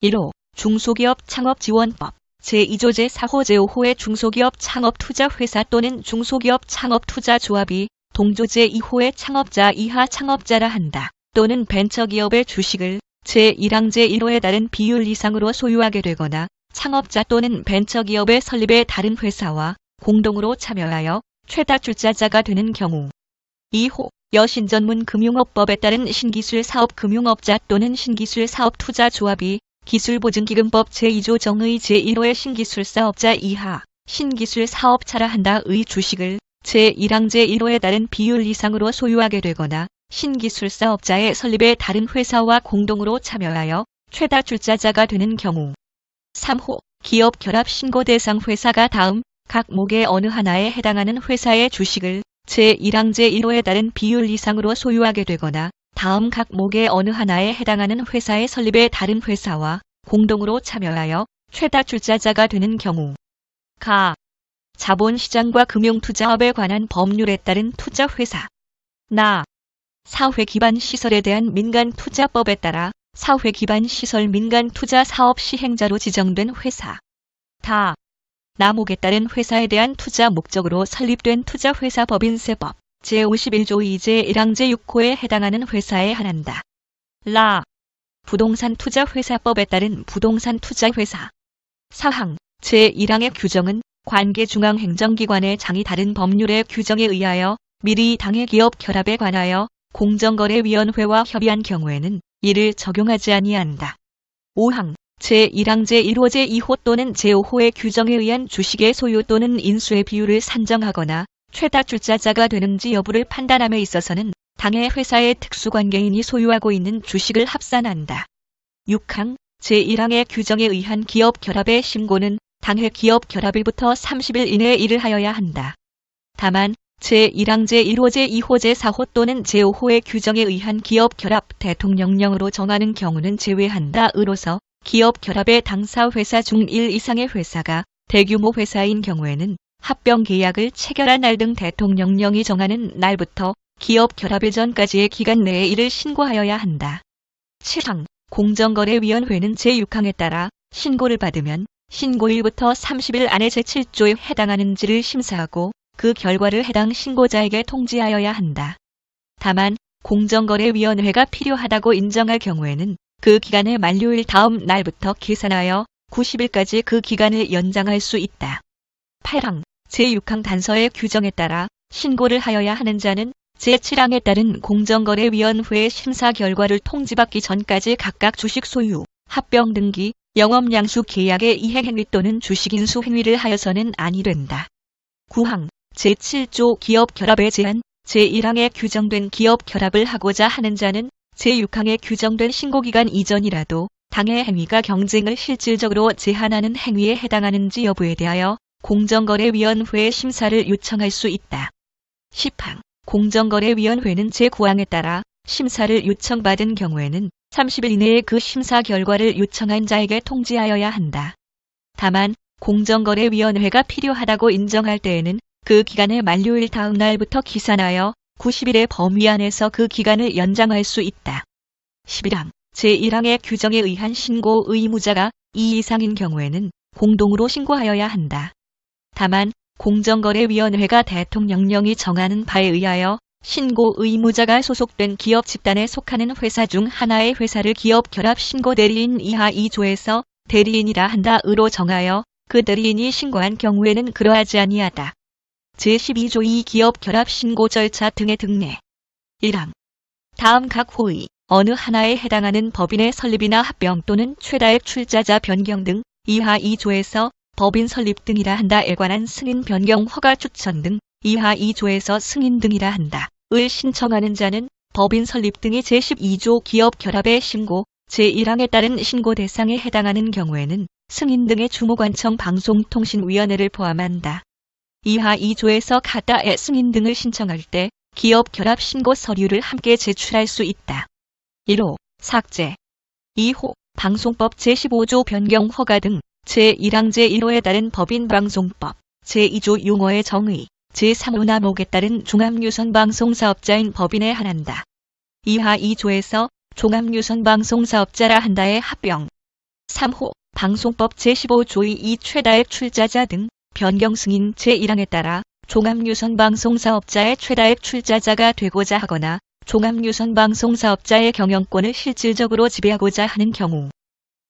Speaker 1: 1호 중소기업 창업지원법 제2조 제4호 제5호의 중소기업 창업투자회사 또는 중소기업 창업투자조합이 동조 제2호의 창업자 이하 창업자라 한다. 또는 벤처기업의 주식을 제1항 제1호에 따른 비율 이상으로 소유하게 되거나 창업자 또는 벤처기업의 설립에 다른 회사와 공동으로 참여하여 최다 출자자가 되는 경우. 2호 여신전문금융업법에 따른 신기술 사업금융업자 또는 신기술 사업투자조합이 기술보증기금법 제2조 정의 제1호의 신기술 사업자 이하 신기술 사업차라 한다의 주식을 제1항 제1호에 따른 비율 이상으로 소유하게 되거나 신기술 사업자의 설립에 다른 회사와 공동으로 참여하여 최다 출자자가 되는 경우. 3호 기업 결합 신고 대상 회사가 다음 각 목의 어느 하나에 해당하는 회사의 주식을 제1항 제1호에 따른 비율 이상으로 소유하게 되거나 다음 각 목의 어느 하나에 해당하는 회사의 설립에 다른 회사와 공동으로 참여하여 최다 출자자가 되는 경우. 가. 자본시장과 금융투자업에 관한 법률에 따른 투자회사. 나. 사회기반시설에 대한 민간투자법에 따라 사회기반시설 민간투자사업 시행자로 지정된 회사. 다. 나목에 따른 회사에 대한 투자 목적으로 설립된 투자회사 법인세법 제51조 2제 1항 제6호에 해당하는 회사에 한한다. 라. 부동산 투자회사법에 따른 부동산 투자회사. 사항 제1항의 규정은 관계 중앙행정기관의 장이 다른 법률의 규정에 의하여 미리 당해 기업 결합에 관하여 공정거래위원회와 협의한 경우에는 이를 적용하지 아니한다. 5항 제1항 제1호 제2호 또는 제5호의 규정에 의한 주식의 소유 또는 인수의 비율을 산정하거나 최다 출자자가 되는지 여부를 판단함에 있어서는 당해 회사의 특수관계인이 소유하고 있는 주식을 합산한다. 6항 제1항의 규정에 의한 기업 결합의 신고는 당해 기업 결합일부터 30일 이내에 이를 하여야 한다. 다만 제1항 제1호 제2호 제4호 또는 제5호의 규정에 의한 기업 결합 대통령령으로 정하는 경우는 제외한다. 으로서 기업 결합의 당사 회사 중 1 이상의 회사가 대규모 회사인 경우에는 합병 계약을 체결한 날 등 대통령령이 정하는 날부터 기업 결합일 전까지의 기간 내에 이를 신고하여야 한다. 7항 공정거래위원회는 제6항에 따라 신고를 받으면 신고일부터 30일 안에 제7조에 해당하는지를 심사하고 그 결과를 해당 신고자에게 통지하여야 한다. 다만 공정거래위원회가 필요하다고 인정할 경우에는 그 기간의 만료일 다음 날부터 계산하여 90일까지 그 기간을 연장할 수 있다. 8항 제6항 단서의 규정에 따라 신고를 하여야 하는 자는 제7항에 따른 공정거래위원회의 심사 결과를 통지받기 전까지 각각 주식 소유, 합병 등기, 영업양수 계약의 이행행위 또는 주식인수 행위를 하여서는 아니 된다. 9항 제7조 기업 결합에 제한 제1항에 규정된 기업 결합을 하고자 하는 자는 제6항에 규정된 신고기간 이전이라도 당해 행위가 경쟁을 실질적으로 제한하는 행위에 해당하는지 여부에 대하여 공정거래위원회의 심사를 요청할 수 있다. 10항 공정거래위원회는 제9항에 따라 심사를 요청받은 경우에는 30일 이내에 그 심사 결과를 요청한 자에게 통지하여야 한다. 다만 공정거래위원회가 필요하다고 인정할 때에는 그 기간의 만료일 다음 날부터 기산하여 90일의 범위 안에서 그 기간을 연장할 수 있다. 11항 제1항의 규정에 의한 신고 의무자가 2 이상인 경우에는 공동으로 신고하여야 한다. 다만 공정거래위원회가 대통령령이 정하는 바에 의하여 신고 의무자가 소속된 기업 집단에 속하는 회사 중 하나의 회사를 기업 결합 신고 대리인 이하 2조에서 대리인이라 한다으로 정하여 그 대리인이 신고한 경우에는 그러하지 아니하다. 제12조 2 기업 결합 신고 절차 등의 등내 1항 다음 각 호의 어느 하나에 해당하는 법인의 설립이나 합병 또는 최다액 출자자 변경 등 이하 2조에서 법인 설립 등이라 한다에 관한 승인 변경 허가 추천 등 이하 2조에서 승인 등이라 한다을 신청하는 자는 법인 설립 등이 제12조 기업 결합의 신고 제1항에 따른 신고 대상에 해당하는 경우에는 승인 등의 주무관청 방송통신위원회를 포함한다. 이하 2조에서 가다의 승인 등을 신청할 때 기업 결합 신고 서류를 함께 제출할 수 있다. 1호 삭제 2호 방송법 제15조 변경 허가 등 제1항 제1호에 따른 법인방송법 제2조 용어의 정의 제3호 남목에 따른 종합유선방송사업자인 법인에 한한다. 이하 2조에서 종합유선방송사업자라 한다의 합병 3호 방송법 제15조의 이 최다액 출자자 등 변경 승인 제1항에 따라 종합유선방송사업자의 최다액 출자자가 되고자 하거나 종합유선방송사업자의 경영권을 실질적으로 지배하고자 하는 경우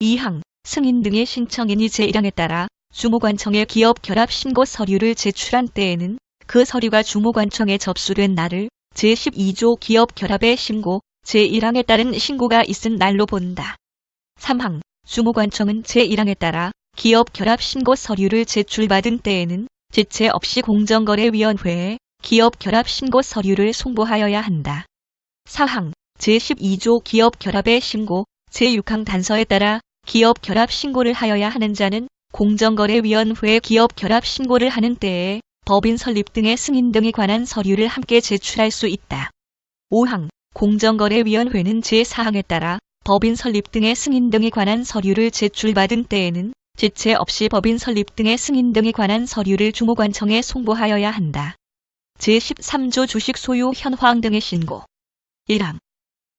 Speaker 1: 2항 승인 등의 신청인이 제1항에 따라 주무관청에 기업 결합 신고 서류를 제출한 때에는 그 서류가 주무관청에 접수된 날을 제12조 기업 결합의 신고 제1항에 따른 신고가 있은 날로 본다. 3항 주무관청은 제1항에 따라 기업 결합 신고 서류를 제출받은 때에는 지체 없이 공정거래위원회에 기업 결합 신고 서류를 송부하여야 한다. 4항 제12조 기업 결합의 신고 제6항 단서에 따라 기업 결합 신고를 하여야 하는 자는 공정거래위원회에 기업 결합 신고를 하는 때에 법인 설립 등의 승인 등에 관한 서류를 함께 제출할 수 있다. 5항 공정거래위원회는 제4항에 따라 법인 설립 등의 승인 등에 관한 서류를 제출받은 때에는 지체 없이 법인 설립 등의 승인 등에 관한 서류를 주무관청에 송부하여야 한다. 제13조 주식 소유 현황 등의 신고 1항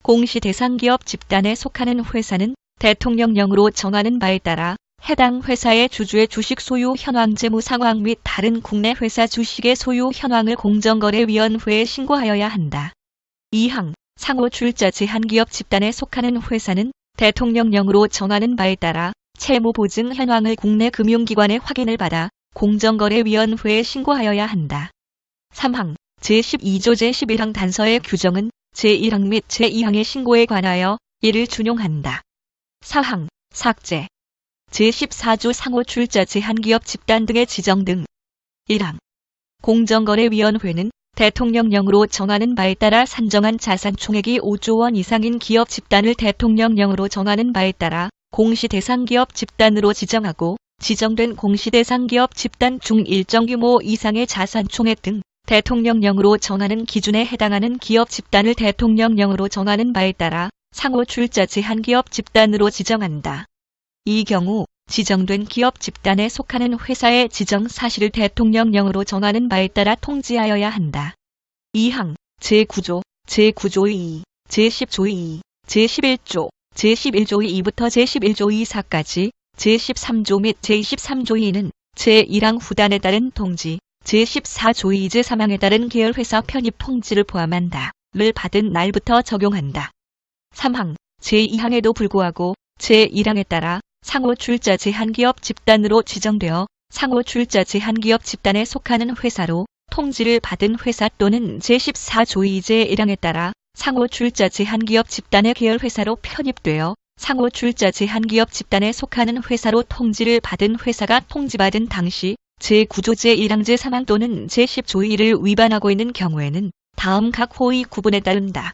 Speaker 1: 공시 대상 기업 집단에 속하는 회사는 대통령령으로 정하는 바에 따라 해당 회사의 주주의 주식 소유 현황 재무 상황 및 다른 국내 회사 주식의 소유 현황을 공정거래위원회에 신고하여야 한다. 2항 상호 출자 제한기업 집단에 속하는 회사는 대통령령으로 정하는 바에 따라 채무보증 현황을 국내 금융기관의 확인을 받아 공정거래위원회에 신고하여야 한다. 3항 제12조 제11항 단서의 규정은 제1항 및 제2항의 신고에 관하여 이를 준용한다. 4항 삭제 제14조 상호 출자 제한기업 집단 등의 지정 등 1항 공정거래위원회는 대통령령으로 정하는 바에 따라 산정한 자산 총액이 5조 원 이상인 기업 집단을 대통령령으로 정하는 바에 따라 공시대상 기업 집단으로 지정하고 지정된 공시대상 기업 집단 중 일정 규모 이상의 자산 총액 등 대통령령으로 정하는 기준에 해당하는 기업 집단을 대통령령으로 정하는 바에 따라 상호 출자 제한기업 집단으로 지정한다. 이 경우 지정된 기업 집단에 속하는 회사의 지정 사실을 대통령령으로 정하는 바에 따라 통지하여야 한다. 2항 제9조, 제9조의 2, 제10조의 2, 제11조, 제11조의 2부터 제11조의 4까지, 제13조 및 제23조의 2는 제1항 후단에 따른 통지, 제14조의 2 제3항에 따른 계열회사 편입 통지를 포함한다. 를 받은 날부터 적용한다. 3항 제2항에도 불구하고 제1항에 따라 상호 출자 제한기업 집단으로 지정되어 상호 출자 제한기업 집단에 속하는 회사로 통지를 받은 회사 또는 제14조의 제1항에 따라 상호 출자 제한기업 집단의 계열회사로 편입되어 상호 출자 제한기업 집단에 속하는 회사로 통지를 받은 회사가 통지받은 당시 제9조 제1항 제3항 또는 제10조의 1을 위반하고 있는 경우에는 다음 각 호의 구분에 따른다.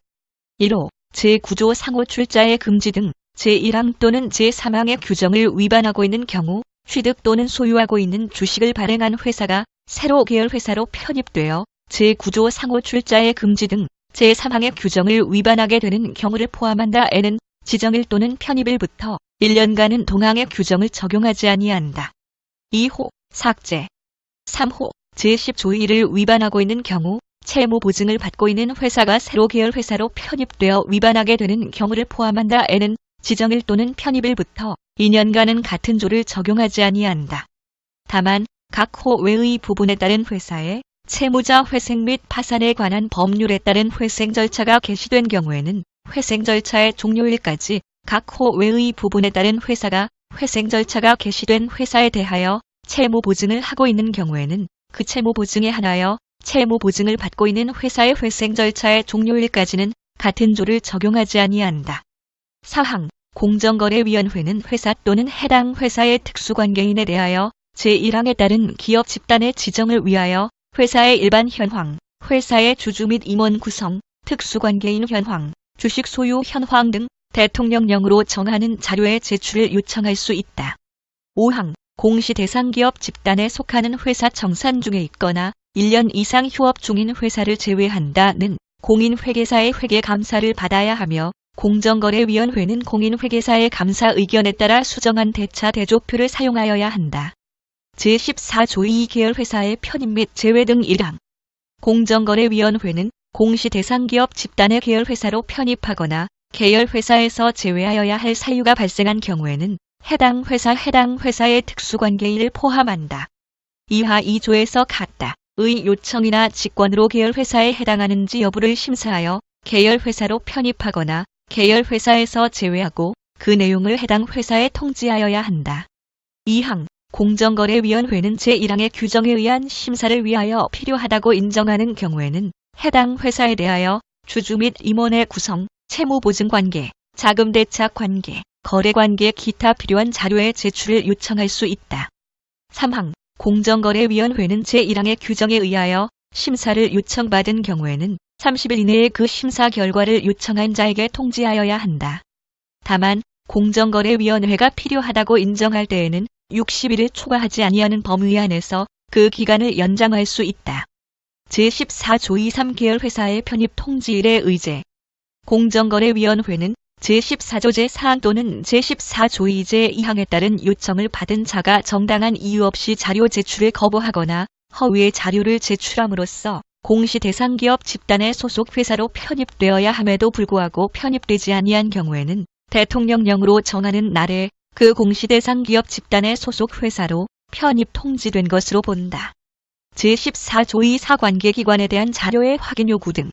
Speaker 1: 1호 제9조 상호 출자의 금지 등 제1항 또는 제3항의 규정을 위반하고 있는 경우 취득 또는 소유하고 있는 주식을 발행한 회사가 새로 계열회사로 편입되어 제9조 상호 출자의 금지 등 제3항의 규정을 위반하게 되는 경우를 포함한다에는 지정일 또는 편입일부터 1년간은 동항의 규정을 적용하지 아니한다. 2호 삭제 3호 제10조의 1을 위반하고 있는 경우 채무 보증을 받고 있는 회사가 새로 계열회사로 편입되어 위반하게 되는 경우를 포함한다에는 지정일 또는 편입일부터 2년간은 같은 조를 적용하지 아니한다. 다만 각 호 외의 부분에 따른 회사의 채무자 회생 및 파산에 관한 법률에 따른 회생 절차가 개시된 경우에는 회생 절차의 종료일까지 각 호 외의 부분에 따른 회사가 회생 절차가 개시된 회사에 대하여 채무 보증을 하고 있는 경우에는 그 채무 보증에 한하여 채무 보증을 받고 있는 회사의 회생 절차의 종료일까지는 같은 조를 적용하지 아니한다. 사항 공정거래위원회는 회사 또는 해당 회사의 특수관계인에 대하여 제1항에 따른 기업 집단의 지정을 위하여 회사의 일반 현황, 회사의 주주 및 임원 구성, 특수관계인 현황, 주식 소유 현황 등 대통령령으로 정하는 자료의 제출을 요청할 수 있다. 5항 공시 대상 기업 집단에 속하는 회사 정산 중에 있거나 1년 이상 휴업 중인 회사를 제외한다는 공인회계사의 회계감사를 받아야 하며 공정거래위원회는 공인회계사의 감사 의견에 따라 수정한 대차 대조표를 사용하여야 한다. 제14조 2계열 회사의 편입 및 제외 등 1항 공정거래위원회는 공시 대상 기업 집단의 계열회사로 편입하거나 계열회사에서 제외하여야 할 사유가 발생한 경우에는 해당 회사의 특수관계인을 포함한다. 이하 2조에서 같다의 요청이나 직권으로 계열회사에 해당하는지 여부를 심사하여 계열회사로 편입하거나 계열회사에서 제외하고 그 내용을 해당 회사에 통지하여야 한다. 2항 공정거래위원회는 제1항의 규정에 의한 심사를 위하여 필요하다고 인정하는 경우에는 해당 회사에 대하여 주주 및 임원의 구성, 채무보증관계, 자금대차 관계, 거래관계 기타 필요한 자료의 제출을 요청할 수 있다. 3항 공정거래위원회는 제1항의 규정에 의하여 심사를 요청받은 경우에는 30일 이내에 그 심사 결과를 요청한 자에게 통지하여야 한다. 다만 공정거래위원회가 필요하다고 인정할 때에는 60일을 초과하지 아니하는 범위 안에서 그 기간을 연장할 수 있다. 제14조 2~3계열 회사의 편입 통지일의 의제 공정거래위원회는 제14조 제4항 또는 제14조 2제 2항에 따른 요청을 받은 자가 정당한 이유 없이 자료 제출을 거부하거나 허위의 자료를 제출함으로써 공시 대상 기업 집단의 소속 회사로 편입되어야 함에도 불구하고 편입되지 아니한 경우에는 대통령령으로 정하는 날에 그 공시 대상 기업 집단의 소속 회사로 편입 통지된 것으로 본다. 제14조 2 사관계기관에 대한 자료의 확인 요구 등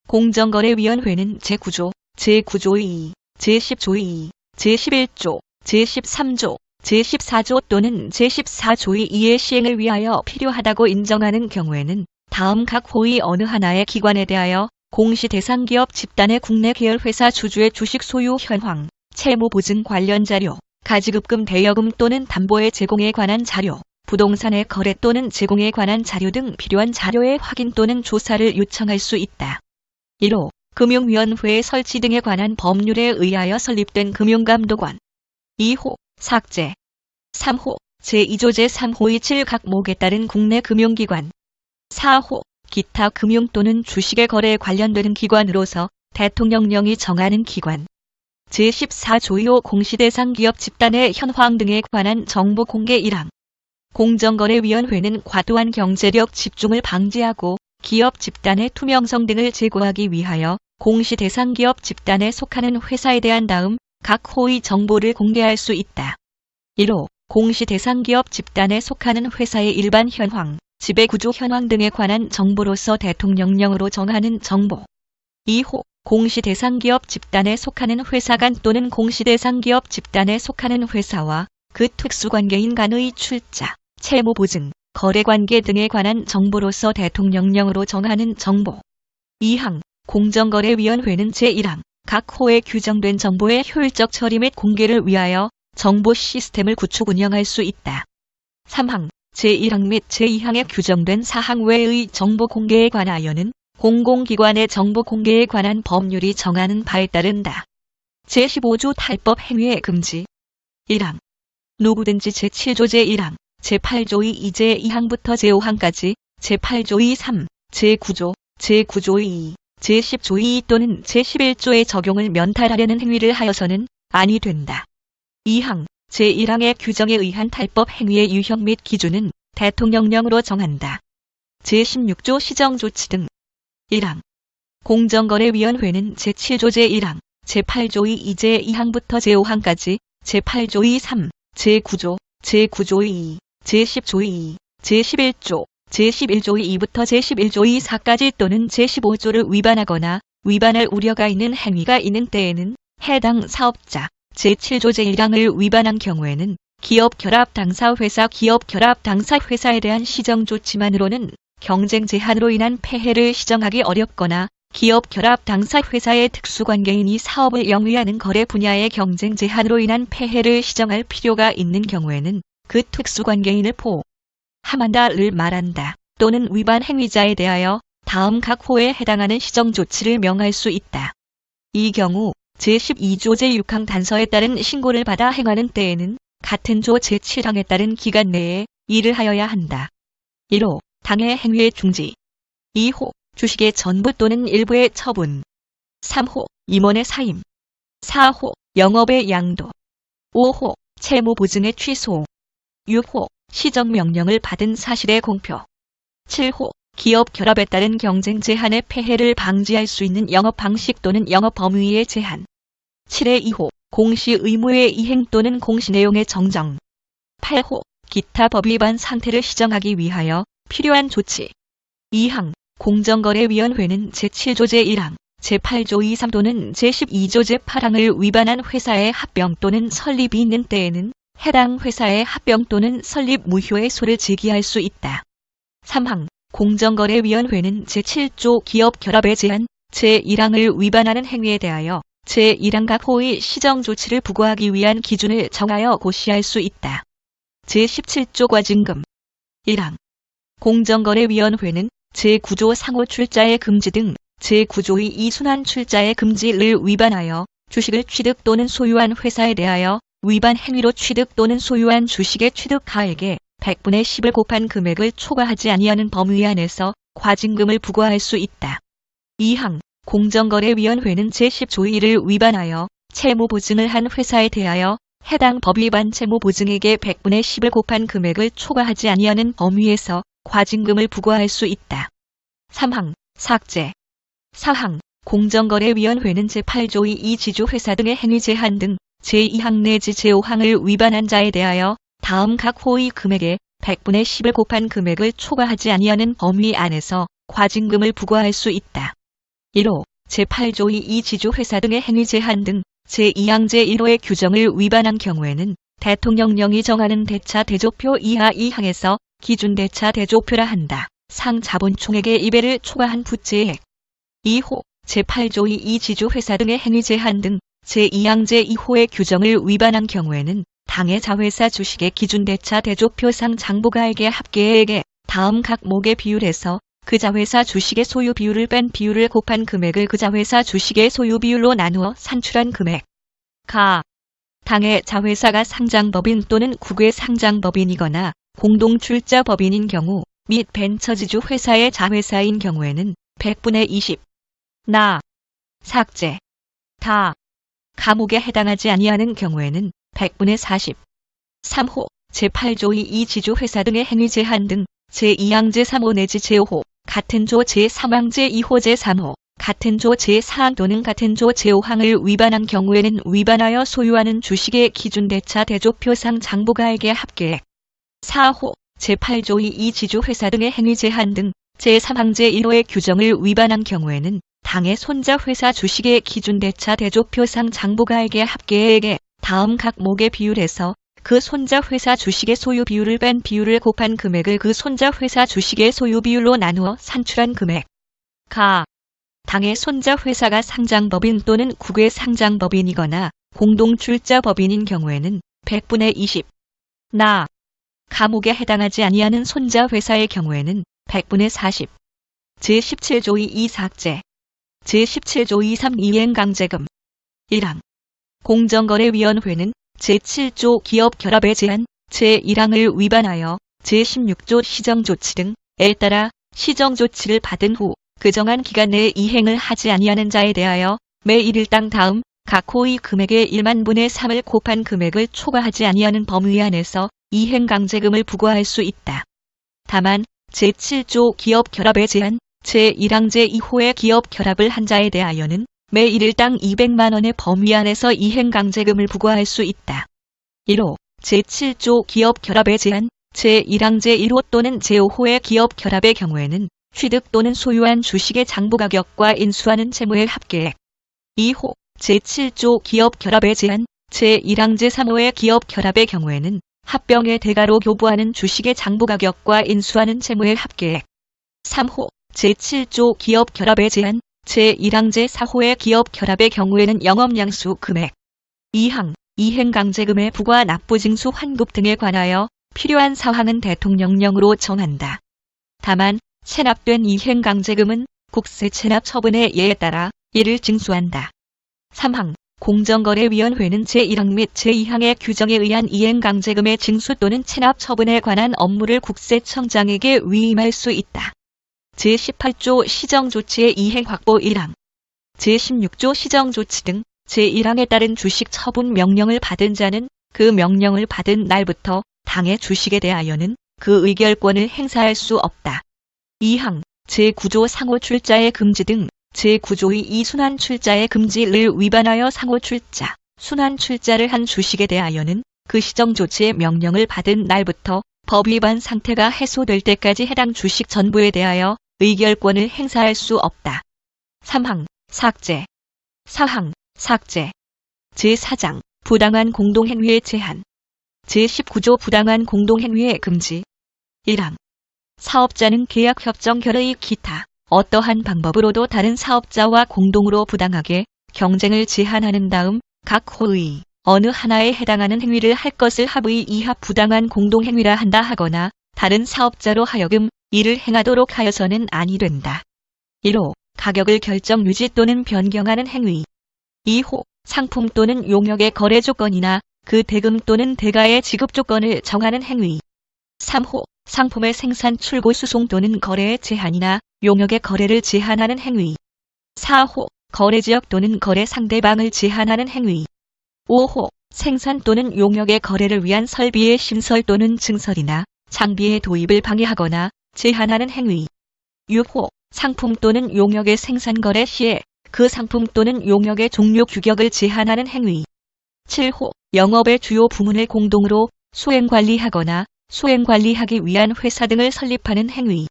Speaker 1: 공정거래위원회는 제9조, 제9조 2, 제10조 2, 제11조, 제13조, 제14조 또는 제14조 2의 시행을 위하여 필요하다고 인정하는 경우에는 다음 각 호의 어느 하나의 기관에 대하여 공시 대상 기업 집단의 국내 계열 회사 주주의 주식 소유 현황, 채무 보증 관련 자료, 가지급금 대여금 또는 담보의 제공에 관한 자료, 부동산의 거래 또는 제공에 관한 자료 등 필요한 자료의 확인 또는 조사를 요청할 수 있다. 1호 금융위원회의 설치 등에 관한 법률에 의하여 설립된 금융감독원. 2호 삭제. 3호 제2조 제3호의 7각목에 따른 국내 금융기관. 4호 기타 금융 또는 주식의 거래에 관련되는 기관으로서 대통령령이 정하는 기관. 제14조 2호 공시대상 기업 집단의 현황 등에 관한 정보 공개 1항. 공정거래위원회는 과도한 경제력 집중을 방지하고 기업 집단의 투명성 등을 제고하기 위하여 공시 대상 기업 집단에 속하는 회사에 대한 다음 각 호의 정보를 공개할 수 있다. 1호 공시 대상 기업 집단에 속하는 회사의 일반 현황, 지배구조 현황 등에 관한 정보로서 대통령령으로 정하는 정보. 2호 공시 대상 기업 집단에 속하는 회사 간 또는 공시 대상 기업 집단에 속하는 회사와 그 특수관계인 간의 출자, 채무 보증, 거래관계 등에 관한 정보로서 대통령령으로 정하는 정보. 2항 공정거래위원회는 제1항 각 호에 규정된 정보의 효율적 처리 및 공개를 위하여 정보 시스템을 구축 운영할 수 있다. 3항 제1항 및 제2항에 규정된 사항 외의 정보 공개에 관하여는 공공기관의 정보 공개에 관한 법률이 정하는 바에 따른다. 제15조 탈법 행위의 금지. 1항 누구든지 제7조 제1항, 제8조 2 제2항부터 제5항까지, 제8조 2 3, 제9조, 제9조 2, 제10조 2 또는 제11조의 적용을 면탈하려는 행위를 하여서는 아니 된다. 2항 제1항의 규정에 의한 탈법 행위의 유형 및 기준은 대통령령으로 정한다. 제16조 시정조치 등. 1항 공정거래위원회는 제7조 제1항, 제8조 2 제2항부터 제5항까지, 제8조 2 3, 제9조, 제9조 2, 제10조 2, 제11조, 제11조 2부터 제11조 2 4까지 또는 제15조를 위반하거나 위반할 우려가 있는 행위가 있는 때에는 해당 사업자, 제7조 제1항을 위반한 경우에는 기업 결합 당사 회사에 대한 시정 조치만으로는 경쟁 제한으로 인한 폐해를 시정하기 어렵거나 기업 결합 당사 회사의 특수관계인이 사업을 영위하는 거래 분야의 경쟁 제한으로 인한 폐해를 시정할 필요가 있는 경우에는 그 특수관계인을 포함한다를 말한다. 또는 위반 행위자에 대하여 다음 각 호에 해당하는 시정 조치를 명할 수 있다. 이 경우 제12조 제6항 단서에 따른 신고를 받아 행하는 때에는 같은 조 제7항에 따른 기간 내에 이를 하여야 한다. 1호 당해 행위의 중지. 2호 주식의 전부 또는 일부의 처분. 3호 임원의 사임. 4호 영업의 양도. 5호 채무 보증의 취소. 6호 시정명령을 받은 사실의 공표. 7호 기업 결합에 따른 경쟁 제한의 폐해를 방지할 수 있는 영업 방식 또는 영업 범위의 제한. 7의 2호 공시 의무의 이행 또는 공시 내용의 정정. 8호 기타 법 위반 상태를 시정하기 위하여 필요한 조치. 2항 공정거래위원회는 제7조 제1항, 제8조 2.3 또는 제12조 제8항을 위반한 회사의 합병 또는 설립이 있는 때에는 해당 회사의 합병 또는 설립 무효의 소를 제기할 수 있다. 3항 공정거래위원회는 제7조 기업 결합의 제한, 제1항을 위반하는 행위에 대하여 제1항 각 호의 시정 조치를 부과하기 위한 기준을 정하여 고시할 수 있다. 제17조 과징금. 1항 공정거래위원회는 제9조 상호 출자의 금지 등 제9조의 이순환 출자의 금지를 위반하여 주식을 취득 또는 소유한 회사에 대하여 위반 행위로 취득 또는 소유한 주식의 취득가액의 100분의 10을 곱한 금액을 초과하지 아니하는 범위 안에서 과징금을 부과할 수 있다. 2항 공정거래위원회는 제10조 1을 위반하여 채무 보증을 한 회사에 대하여 해당 법 위반 채무 보증액의 100분의 10을 곱한 금액을 초과하지 아니하는 범위에서 과징금을 부과할 수 있다. 3항 삭제. 4항 공정거래위원회는 제8조의 이 지주회사 등의 행위 제한 등 제2항 내지 제5항을 위반한 자에 대하여 다음 각 호의 금액의 100분의 10을 곱한 금액을 초과하지 아니하는 범위 안에서 과징금을 부과할 수 있다. 1호 제8조의 이 지주회사 등의 행위 제한 등 제2항 제1호의 규정을 위반한 경우에는 대통령령이 정하는 대차 대조표 이하 2항에서 기준 대차 대조표라 한다. 상 자본총액의 2배를 초과한 부채액. 2호 제8조의 이 지주회사 등의 행위 제한 등 제2항 제2호의 규정을 위반한 경우에는 당해 자회사 주식의 기준 대차 대조표상 장부가액의 합계액의 다음 각목의 비율에서 그 자회사 주식의 소유 비율을 뺀 비율을 곱한 금액을 그 자회사 주식의 소유 비율로 나누어 산출한 금액. 당해 자회사가 상장법인 또는 국외 상장법인이거나 공동출자법인인 경우 및 벤처지주 회사의 자회사인 경우에는 100분의 20. 삭제. 감옥에 해당하지 아니하는 경우에는 100분의 40. 3호 제8조의 이 지주회사 등의 행위 제한 등 제2항 제3호 내지 제5호, 같은 조 제3항 제2호 제3호, 같은 조 제4항 또는 같은 조 제5항을 위반한 경우에는 위반하여 소유하는 주식의 기준 대차 대조표상 장부가액의 합계액. 4호 제8조의 이 지주회사 등의 행위 제한 등 제3항 제1호의 규정을 위반한 경우에는 당해 손자회사 주식의 기준 대차 대조표상 장부가액의 합계액의 다음 각목의 비율에서 그 손자회사 주식의 소유 비율을 뺀 비율을 곱한 금액을 그 손자회사 주식의 소유 비율로 나누어 산출한 금액. 당해 손자회사가 상장법인 또는 국외 상장법인이거나 공동출자법인인 경우에는 100분의 20. 감옥에 해당하지 아니하는 손자회사의 경우에는 100분의 40. 제17조의 2 삭제. 제17조 2.3 이행강제금. 1항 공정거래위원회는 제7조 기업 결합의 제한, 제1항을 위반하여 제16조 시정조치 등에 따라 시정조치를 받은 후 그 정한 기간 내에 이행을 하지 아니하는 자에 대하여 매 1일당 다음 각 호의 금액의 1만분의 3을 곱한 금액을 초과하지 아니하는 범위 안에서 이행강제금을 부과할 수 있다. 다만 제7조 기업 결합의 제한, 제1항 제2호의 기업 결합을 한 자에 대하여는 매 1일당 200만 원의 범위 안에서 이행강제금을 부과할 수 있다. 1호 제7조 기업 결합의 제한, 제1항 제1호 또는 제5호의 기업 결합의 경우에는 취득 또는 소유한 주식의 장부가격과 인수하는 채무의 합계액. 2호 제7조 기업 결합의 제한, 제1항 제3호의 기업 결합의 경우에는 합병의 대가로 교부하는 주식의 장부가격과 인수하는 채무의 합계액. 3호 제7조 기업 결합의 제한, 제1항 제4호의 기업 결합의 경우에는 영업량수 금액, 2항 이행강제금의 부과 납부징수 환급 등에 관하여 필요한 사항은 대통령령으로 정한다. 다만 체납된 이행강제금은 국세 체납 처분의 예에 따라 이를 징수한다. 3항 공정거래위원회는 제1항 및 제2항의 규정에 의한 이행강제금의 징수 또는 체납 처분에 관한 업무를 국세청장에게 위임할 수 있다. 제18조 시정조치의 이행 확보 1항, 제16조 시정조치 등 제1항에 따른 주식 처분 명령을 받은 자는 그 명령을 받은 날부터 당의 주식에 대하여는 그 의결권을 행사할 수 없다. 2항 제9조 상호 출자의 금지 등 제9조의 이 순환 출자의 금지를 위반하여 상호 출자, 순환 출자를 한 주식에 대하여는 그 시정조치의 명령을 받은 날부터 법 위반 상태가 해소될 때까지 해당 주식 전부에 대하여 의결권을 행사할 수 없다. 3항 삭제, 4항 삭제, 제4장 부당한 공동행위의 제한, 제19조 부당한 공동행위의 금지. 1항 사업자는 계약협정 결의 기타 어떠한 방법으로도 다른 사업자와 공동으로 부당하게 경쟁을 제한하는 다음 각 호의 어느 하나에 해당하는 행위를 할 것을 합의 이합 부당한 공동행위라 한다 하거나 다른 사업자로 하여금 이를 행하도록 하여서는 아니 된다. 1호 가격을 결정 유지 또는 변경하는 행위. 2호 상품 또는 용역의 거래 조건이나 그 대금 또는 대가의 지급 조건을 정하는 행위. 3호 상품의 생산 출고 수송 또는 거래의 제한이나 용역의 거래를 제한하는 행위. 4호 거래지역 또는 거래 상대방을 제한하는 행위. 5호 생산 또는 용역의 거래를 위한 설비의 신설 또는 증설이나 장비의 도입을 방해하거나 제한하는 행위. 6호 상품 또는 용역의 생산 거래 시에 그 상품 또는 용역의 종류 규격을 제한하는 행위. 7호 영업의 주요 부문을 공동으로 수행관리하거나 수행관리하기 위한 회사 등을 설립하는 행위.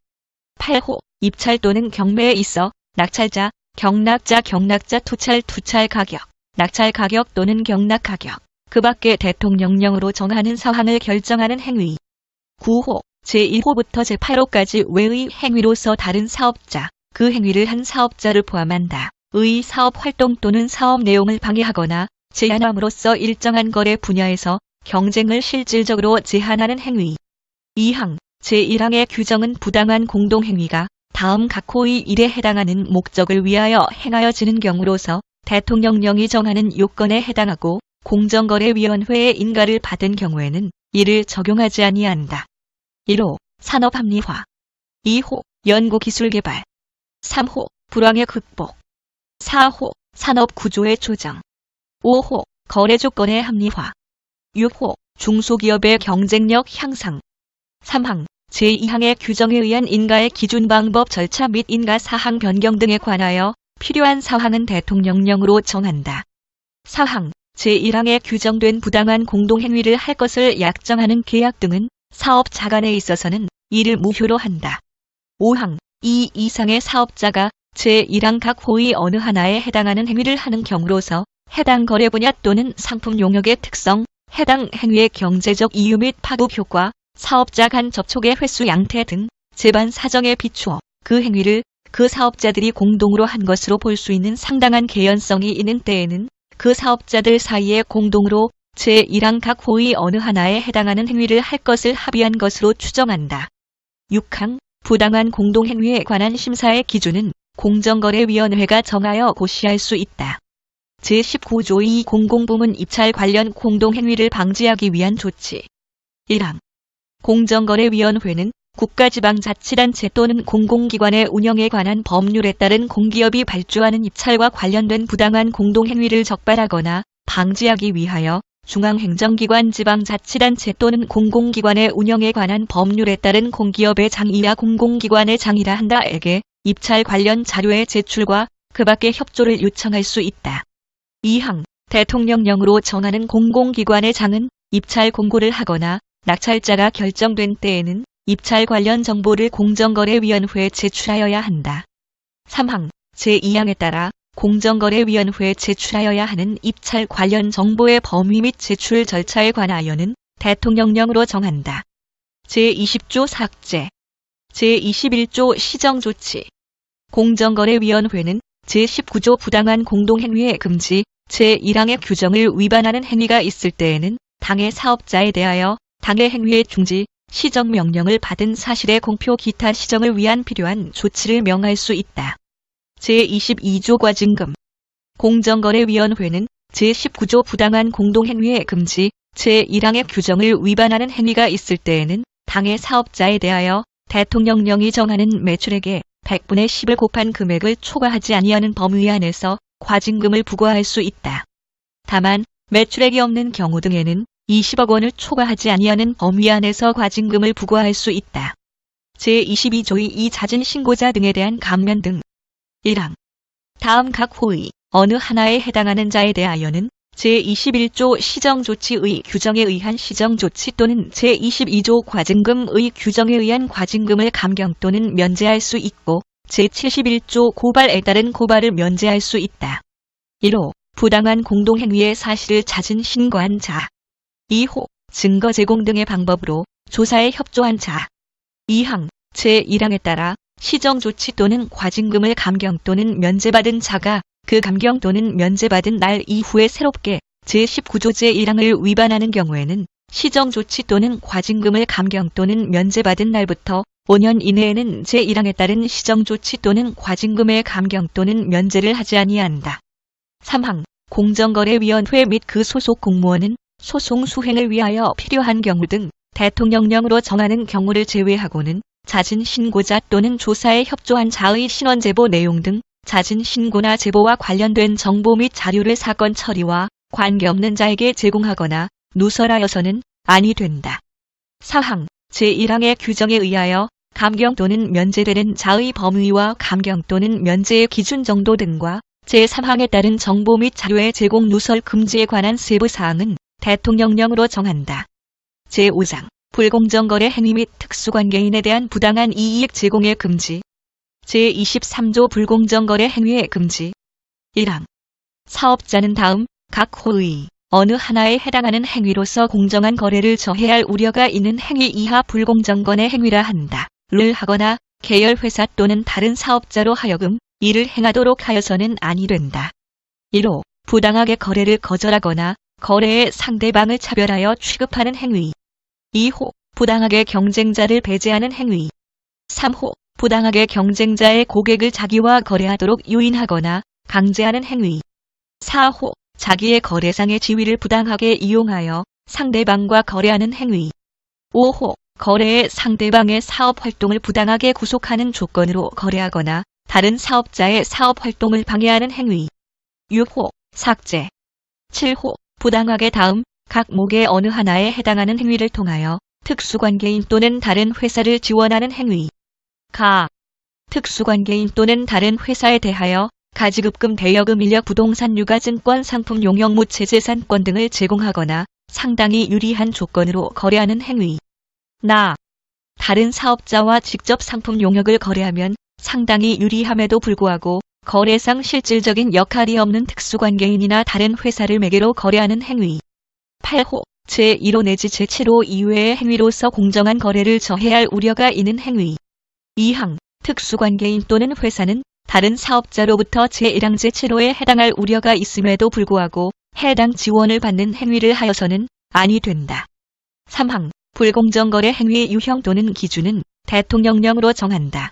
Speaker 1: 8호 입찰 또는 경매에 있어 낙찰자, 경락자 투찰 가격, 낙찰 가격 또는 경락 가격, 그 밖에 대통령령으로 정하는 사항을 결정하는 행위. 9호 제1호부터 제8호까지 외의 행위로서 다른 사업자, 그 행위를 한 사업자를 포함한다. 의 사업 활동 또는 사업 내용을 방해하거나 제한함으로써 일정한 거래 분야에서 경쟁을 실질적으로 제한하는 행위. 2항 제1항의 규정은 부당한 공동행위가 다음 각 호의 일에 해당하는 목적을 위하여 행하여지는 경우로서 대통령령이 정하는 요건에 해당하고 공정거래위원회의 인가를 받은 경우에는 이를 적용하지 아니한다. 1호 산업합리화, 2호 연구기술개발, 3호 불황의 극복, 4호 산업구조의 조정, 5호 거래조건의 합리화, 6호 중소기업의 경쟁력 향상. 3항 제2항의 규정에 의한 인가의 기준 방법 절차 및 인가 사항 변경 등에 관하여 필요한 사항은 대통령령으로 정한다. 4항 제1항에 규정된 부당한 공동행위를 할 것을 약정하는 계약 등은 사업자 간에 있어서는 이를 무효로 한다. 5항 이 이상의 사업자가 제1항 각 호의 어느 하나에 해당하는 행위를 하는 경우로서 해당 거래 분야 또는 상품 용역의 특성, 해당 행위의 경제적 이유 및 파급 효과, 사업자 간 접촉의 횟수 양태 등 재반 사정에 비추어 그 행위를 그 사업자들이 공동으로 한 것으로 볼 수 있는 상당한 개연성이 있는 때에는 그 사업자들 사이에 공동으로 제1항 각 호의 어느 하나에 해당하는 행위를 할 것을 합의한 것으로 추정한다. 6항 부당한 공동행위에 관한 심사의 기준은 공정거래위원회가 정하여 고시할 수 있다. 제19조 2 공공부문 입찰 관련 공동행위를 방지하기 위한 조치. 1항 공정거래위원회는 국가지방자치단체 또는 공공기관의 운영에 관한 법률에 따른 공기업이 발주하는 입찰과 관련된 부당한 공동행위를 적발하거나 방지하기 위하여 중앙행정기관 지방자치단체 또는 공공기관의 운영에 관한 법률에 따른 공기업의 장이나 공공기관의 장이라 한다에게 입찰 관련 자료의 제출과 그 밖의 협조를 요청할 수 있다. 2항 대통령령으로 정하는 공공기관의 장은 입찰 공고를 하거나 낙찰자가 결정된 때에는 입찰 관련 정보를 공정거래위원회에 제출하여야 한다. 3항 제2항에 따라 공정거래위원회에 제출하여야 하는 입찰 관련 정보의 범위 및 제출 절차에 관하여는 대통령령으로 정한다. 제20조 삭제, 제21조 시정조치. 공정거래위원회는 제19조 부당한 공동행위의 금지 제1항의 규정을 위반하는 행위가 있을 때에는 당의 사업자에 대하여 당의 행위의 중지, 시정명령을 받은 사실의 공표 기타 시정을 위한 필요한 조치를 명할 수 있다. 제22조 과징금 공정거래위원회는 제19조 부당한 공동행위의 금지 제1항의 규정을 위반하는 행위가 있을 때에는 당의 사업자에 대하여 대통령령이 정하는 매출액의 100분의 10을 곱한 금액을 초과하지 아니하는 범위 안에서 과징금을 부과할 수 있다. 다만 매출액이 없는 경우 등에는 20억 원을 초과하지 아니하는 범위 안에서 과징금을 부과할 수 있다. 제22조의 이 잦은 신고자 등에 대한 감면 등 1항 다음 각 호의 어느 하나에 해당하는 자에 대하여는 제21조 시정조치의 규정에 의한 시정조치 또는 제22조 과징금의 규정에 의한 과징금을 감경 또는 면제할 수 있고 제71조 고발에 따른 고발을 면제할 수 있다. 1호 부당한 공동행위의 사실을 잦은 신고한 자 2호 증거 제공 등의 방법으로 조사에 협조한 자 2항 제1항에 따라 시정조치 또는 과징금을 감경 또는 면제받은 자가 그 감경 또는 면제받은 날 이후에 새롭게 제19조 제1항을 위반하는 경우에는 시정조치 또는 과징금을 감경 또는 면제받은 날부터 5년 이내에는 제1항에 따른 시정조치 또는 과징금의 감경 또는 면제를 하지 아니한다. 3항 공정거래위원회 및 그 소속 공무원은 소송 수행을 위하여 필요한 경우 등 대통령령으로 정하는 경우를 제외하고는 잦은 신고자 또는 조사에 협조한 자의 신원 제보 내용 등 잦은 신고나 제보와 관련된 정보 및 자료를 사건 처리와 관계없는 자에게 제공하거나 누설하여서는 아니 된다. 4항 제1항의 규정에 의하여 감경 또는 면제되는 자의 범위와 감경 또는 면제의 기준 정도 등과 제3항에 따른 정보 및 자료의 제공 누설 금지에 관한 세부 사항은 대통령령으로 정한다. 제5장 불공정거래 행위 및 특수관계인에 대한 부당한 이익 제공의 금지 제23조 불공정거래 행위의 금지 1항 사업자는 다음 각 호의 어느 하나에 해당하는 행위로서 공정한 거래를 저해할 우려가 있는 행위 이하 불공정거래 행위라 한다. 를 하거나 계열회사 또는 다른 사업자로 하여금 이를 행하도록 하여서는 아니 된다. 1호 부당하게 거래를 거절하거나 거래의 상대방을 차별하여 취급하는 행위 2호 부당하게 경쟁자를 배제하는 행위 3호 부당하게 경쟁자의 고객을 자기와 거래하도록 유인하거나 강제하는 행위 4호 자기의 거래상의 지위를 부당하게 이용하여 상대방과 거래하는 행위 5호 거래의 상대방의 사업활동을 부당하게 구속하는 조건으로 거래하거나 다른 사업자의 사업활동을 방해하는 행위 6호 삭제 7호 부당하게 다음 각 목의 어느 하나에 해당하는 행위를 통하여 특수관계인 또는 다른 회사를 지원하는 행위 가 특수관계인 또는 다른 회사에 대하여 가지급금 대여금 인력 부동산 유가증권 상품 용역 무채재산권 등을 제공하거나 상당히 유리한 조건으로 거래하는 행위 나 다른 사업자와 직접 상품 용역을 거래하면 상당히 유리함에도 불구하고 거래상 실질적인 역할이 없는 특수관계인이나 다른 회사를 매개로 거래하는 행위 8호 제1호 내지 제7호 이외의 행위로서 공정한 거래를 저해할 우려가 있는 행위 2항 특수관계인 또는 회사는 다른 사업자로부터 제1항 제7호에 해당할 우려가 있음에도 불구하고 해당 지원을 받는 행위를 하여서는 아니 된다. 3항 불공정거래 행위의 유형 또는 기준은 대통령령으로 정한다.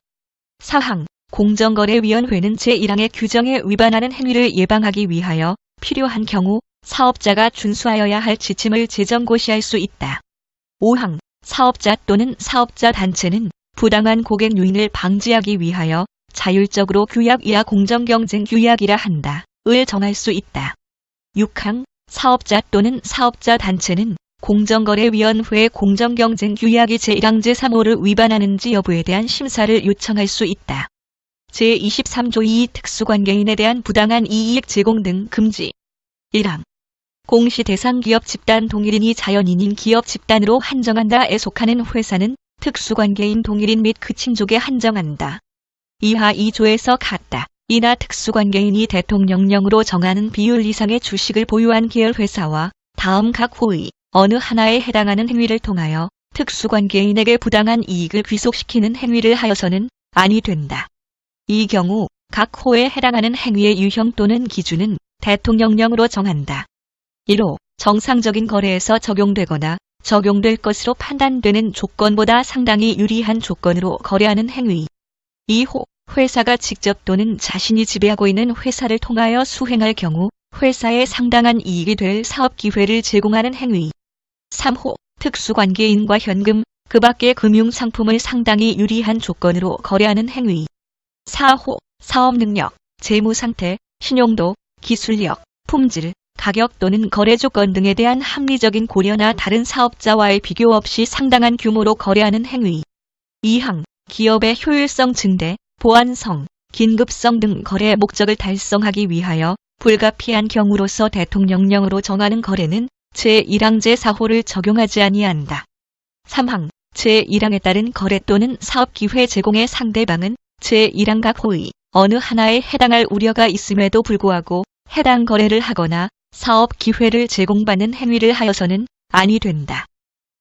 Speaker 1: 4항 공정거래위원회는 제1항의 규정에 위반하는 행위를 예방하기 위하여 필요한 경우 사업자가 준수하여야 할 지침을 재점고시할 수 있다. 5항 사업자 또는 사업자 단체는 부당한 고객 유인을 방지하기 위하여 자율적으로 규약 이하 공정경쟁 규약이라 한다. 을 정할 수 있다. 6항 사업자 또는 사업자 단체는 공정거래위원회의 공정경쟁 규약이 제1항 제3호를 위반하는지 여부에 대한 심사를 요청할 수 있다. 제23조 2 특수관계인에 대한 부당한 이익 제공 등 금지 1항 공시 대상 기업 집단 동일인이 자연인인 기업 집단으로 한정한다에 속하는 회사는 특수관계인 동일인 및 그 친족에 한정한다. 이하 2조에서 같다. 이나 특수관계인이 대통령령으로 정하는 비율 이상의 주식을 보유한 계열회사와 다음 각 호의 어느 하나에 해당하는 행위를 통하여 특수관계인에게 부당한 이익을 귀속시키는 행위를 하여서는 아니 된다. 이 경우 각 호에 해당하는 행위의 유형 또는 기준은 대통령령으로 정한다. 1호 정상적인 거래에서 적용되거나 적용될 것으로 판단되는 조건보다 상당히 유리한 조건으로 거래하는 행위. 2호 회사가 직접 또는 자신이 지배하고 있는 회사를 통하여 수행할 경우 회사에 상당한 이익이 될 사업 기회를 제공하는 행위. 3호 특수관계인과 현금, 그 밖의 금융상품을 상당히 유리한 조건으로 거래하는 행위. 4호 사업 능력, 재무 상태, 신용도, 기술력, 품질, 가격 또는 거래 조건 등에 대한 합리적인 고려나 다른 사업자와의 비교 없이 상당한 규모로 거래하는 행위. 2항 기업의 효율성 증대, 보안성, 긴급성 등 거래 목적을 달성하기 위하여 불가피한 경우로서 대통령령으로 정하는 거래는 제1항 제4호를 적용하지 아니한다. 3항 제1항에 따른 거래 또는 사업기회 제공의 상대방은 제1항 각 호의 어느 하나에 해당할 우려가 있음에도 불구하고 해당 거래를 하거나 사업 기회를 제공받는 행위를 하여서는 아니 된다.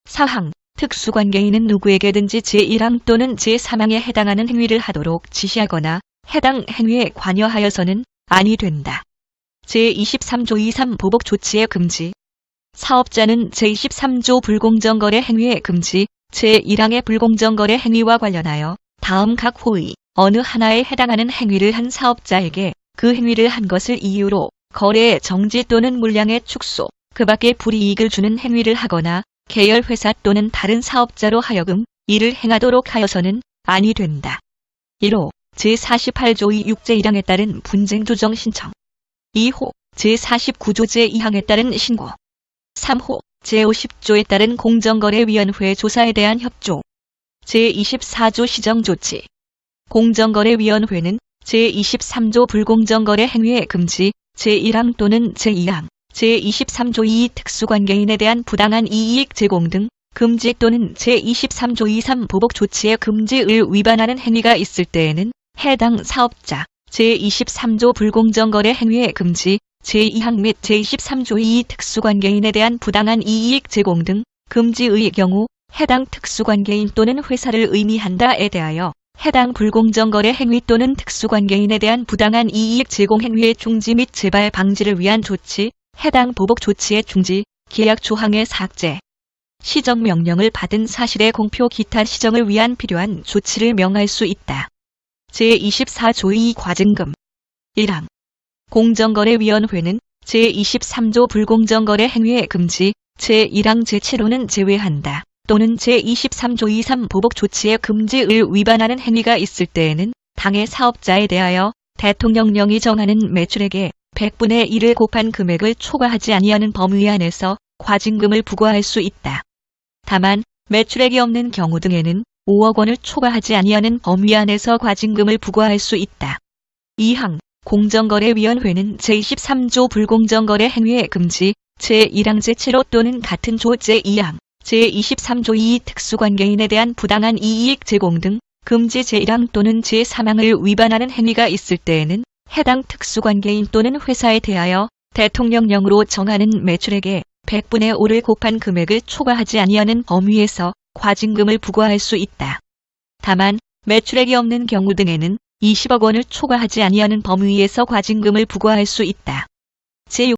Speaker 1: 4항 특수관계인은 누구에게든지 제1항 또는 제3항에 해당하는 행위를 하도록 지시하거나 해당 행위에 관여하여서는 아니 된다. 제23조 23 보복 조치의 금지. 사업자는 제23조 불공정거래 행위의 금지, 제1항의 불공정거래 행위와 관련하여 다음 각 호의 어느 하나에 해당하는 행위를 한 사업자에게 그 행위를 한 것을 이유로 거래의 정지 또는 물량의 축소, 그 밖에 불이익을 주는 행위를 하거나 계열회사 또는 다른 사업자로 하여금 이를 행하도록 하여서는 아니 된다. 1호 제48조 2(6) 제1항에 따른 분쟁 조정 신청. 2호 제49조 제2항에 따른 신고. 3호 제50조에 따른 공정거래위원회 조사에 대한 협조. 제24조 시정조치. 공정거래위원회는 제23조 불공정거래 행위의 금지, 제1항 또는 제2항, 제23조 2 특수관계인에 대한 부당한 이익 제공 등 금지 또는 제23조 23 보복 조치의 금지를 위반하는 행위가 있을 때에는 해당 사업자, 제23조 불공정거래 행위의 금지, 제2항 및 제23조 2 특수관계인에 대한 부당한 이익 제공 등 금지의 경우 해당 특수관계인 또는 회사를 의미한다에 대하여 해당 불공정거래 행위 또는 특수관계인에 대한 부당한 이익 제공 행위의 중지 및 재발 방지를 위한 조치, 해당 보복 조치의 중지, 계약 조항의 삭제, 시정명령을 받은 사실의 공표 기타 시정을 위한 필요한 조치를 명할 수 있다. 제24조 2 과징금. 1항 공정거래위원회는 제23조 불공정거래 행위의 금지, 제1항 제7호는 제외한다. 또는 제23조 23 보복 조치의 금지를 위반하는 행위가 있을 때에는 당해 사업자에 대하여 대통령령이 정하는 매출액의 100분의 1을 곱한 금액을 초과하지 아니하는 범위 안에서 과징금을 부과할 수 있다. 다만 매출액이 없는 경우 등에는 5억 원을 초과하지 아니하는 범위 안에서 과징금을 부과할 수 있다. 2항 공정거래위원회는 제23조 불공정거래 행위의 금지, 제1항 제7호 또는 같은 조 제2항, 제23조 2 특수관계인에 대한 부당한 이익 제공 등 금지 제1항 또는 제3항을 위반하는 행위가 있을 때에는 해당 특수관계인 또는 회사에 대하여 대통령령으로 정하는 매출액의 100분의 5를 곱한 금액을 초과하지 아니하는 범위에서 과징금을 부과할 수 있다. 다만 매출액이 없는 경우 등에는 20억 원을 초과하지 아니하는 범위에서 과징금을 부과할 수 있다. 제6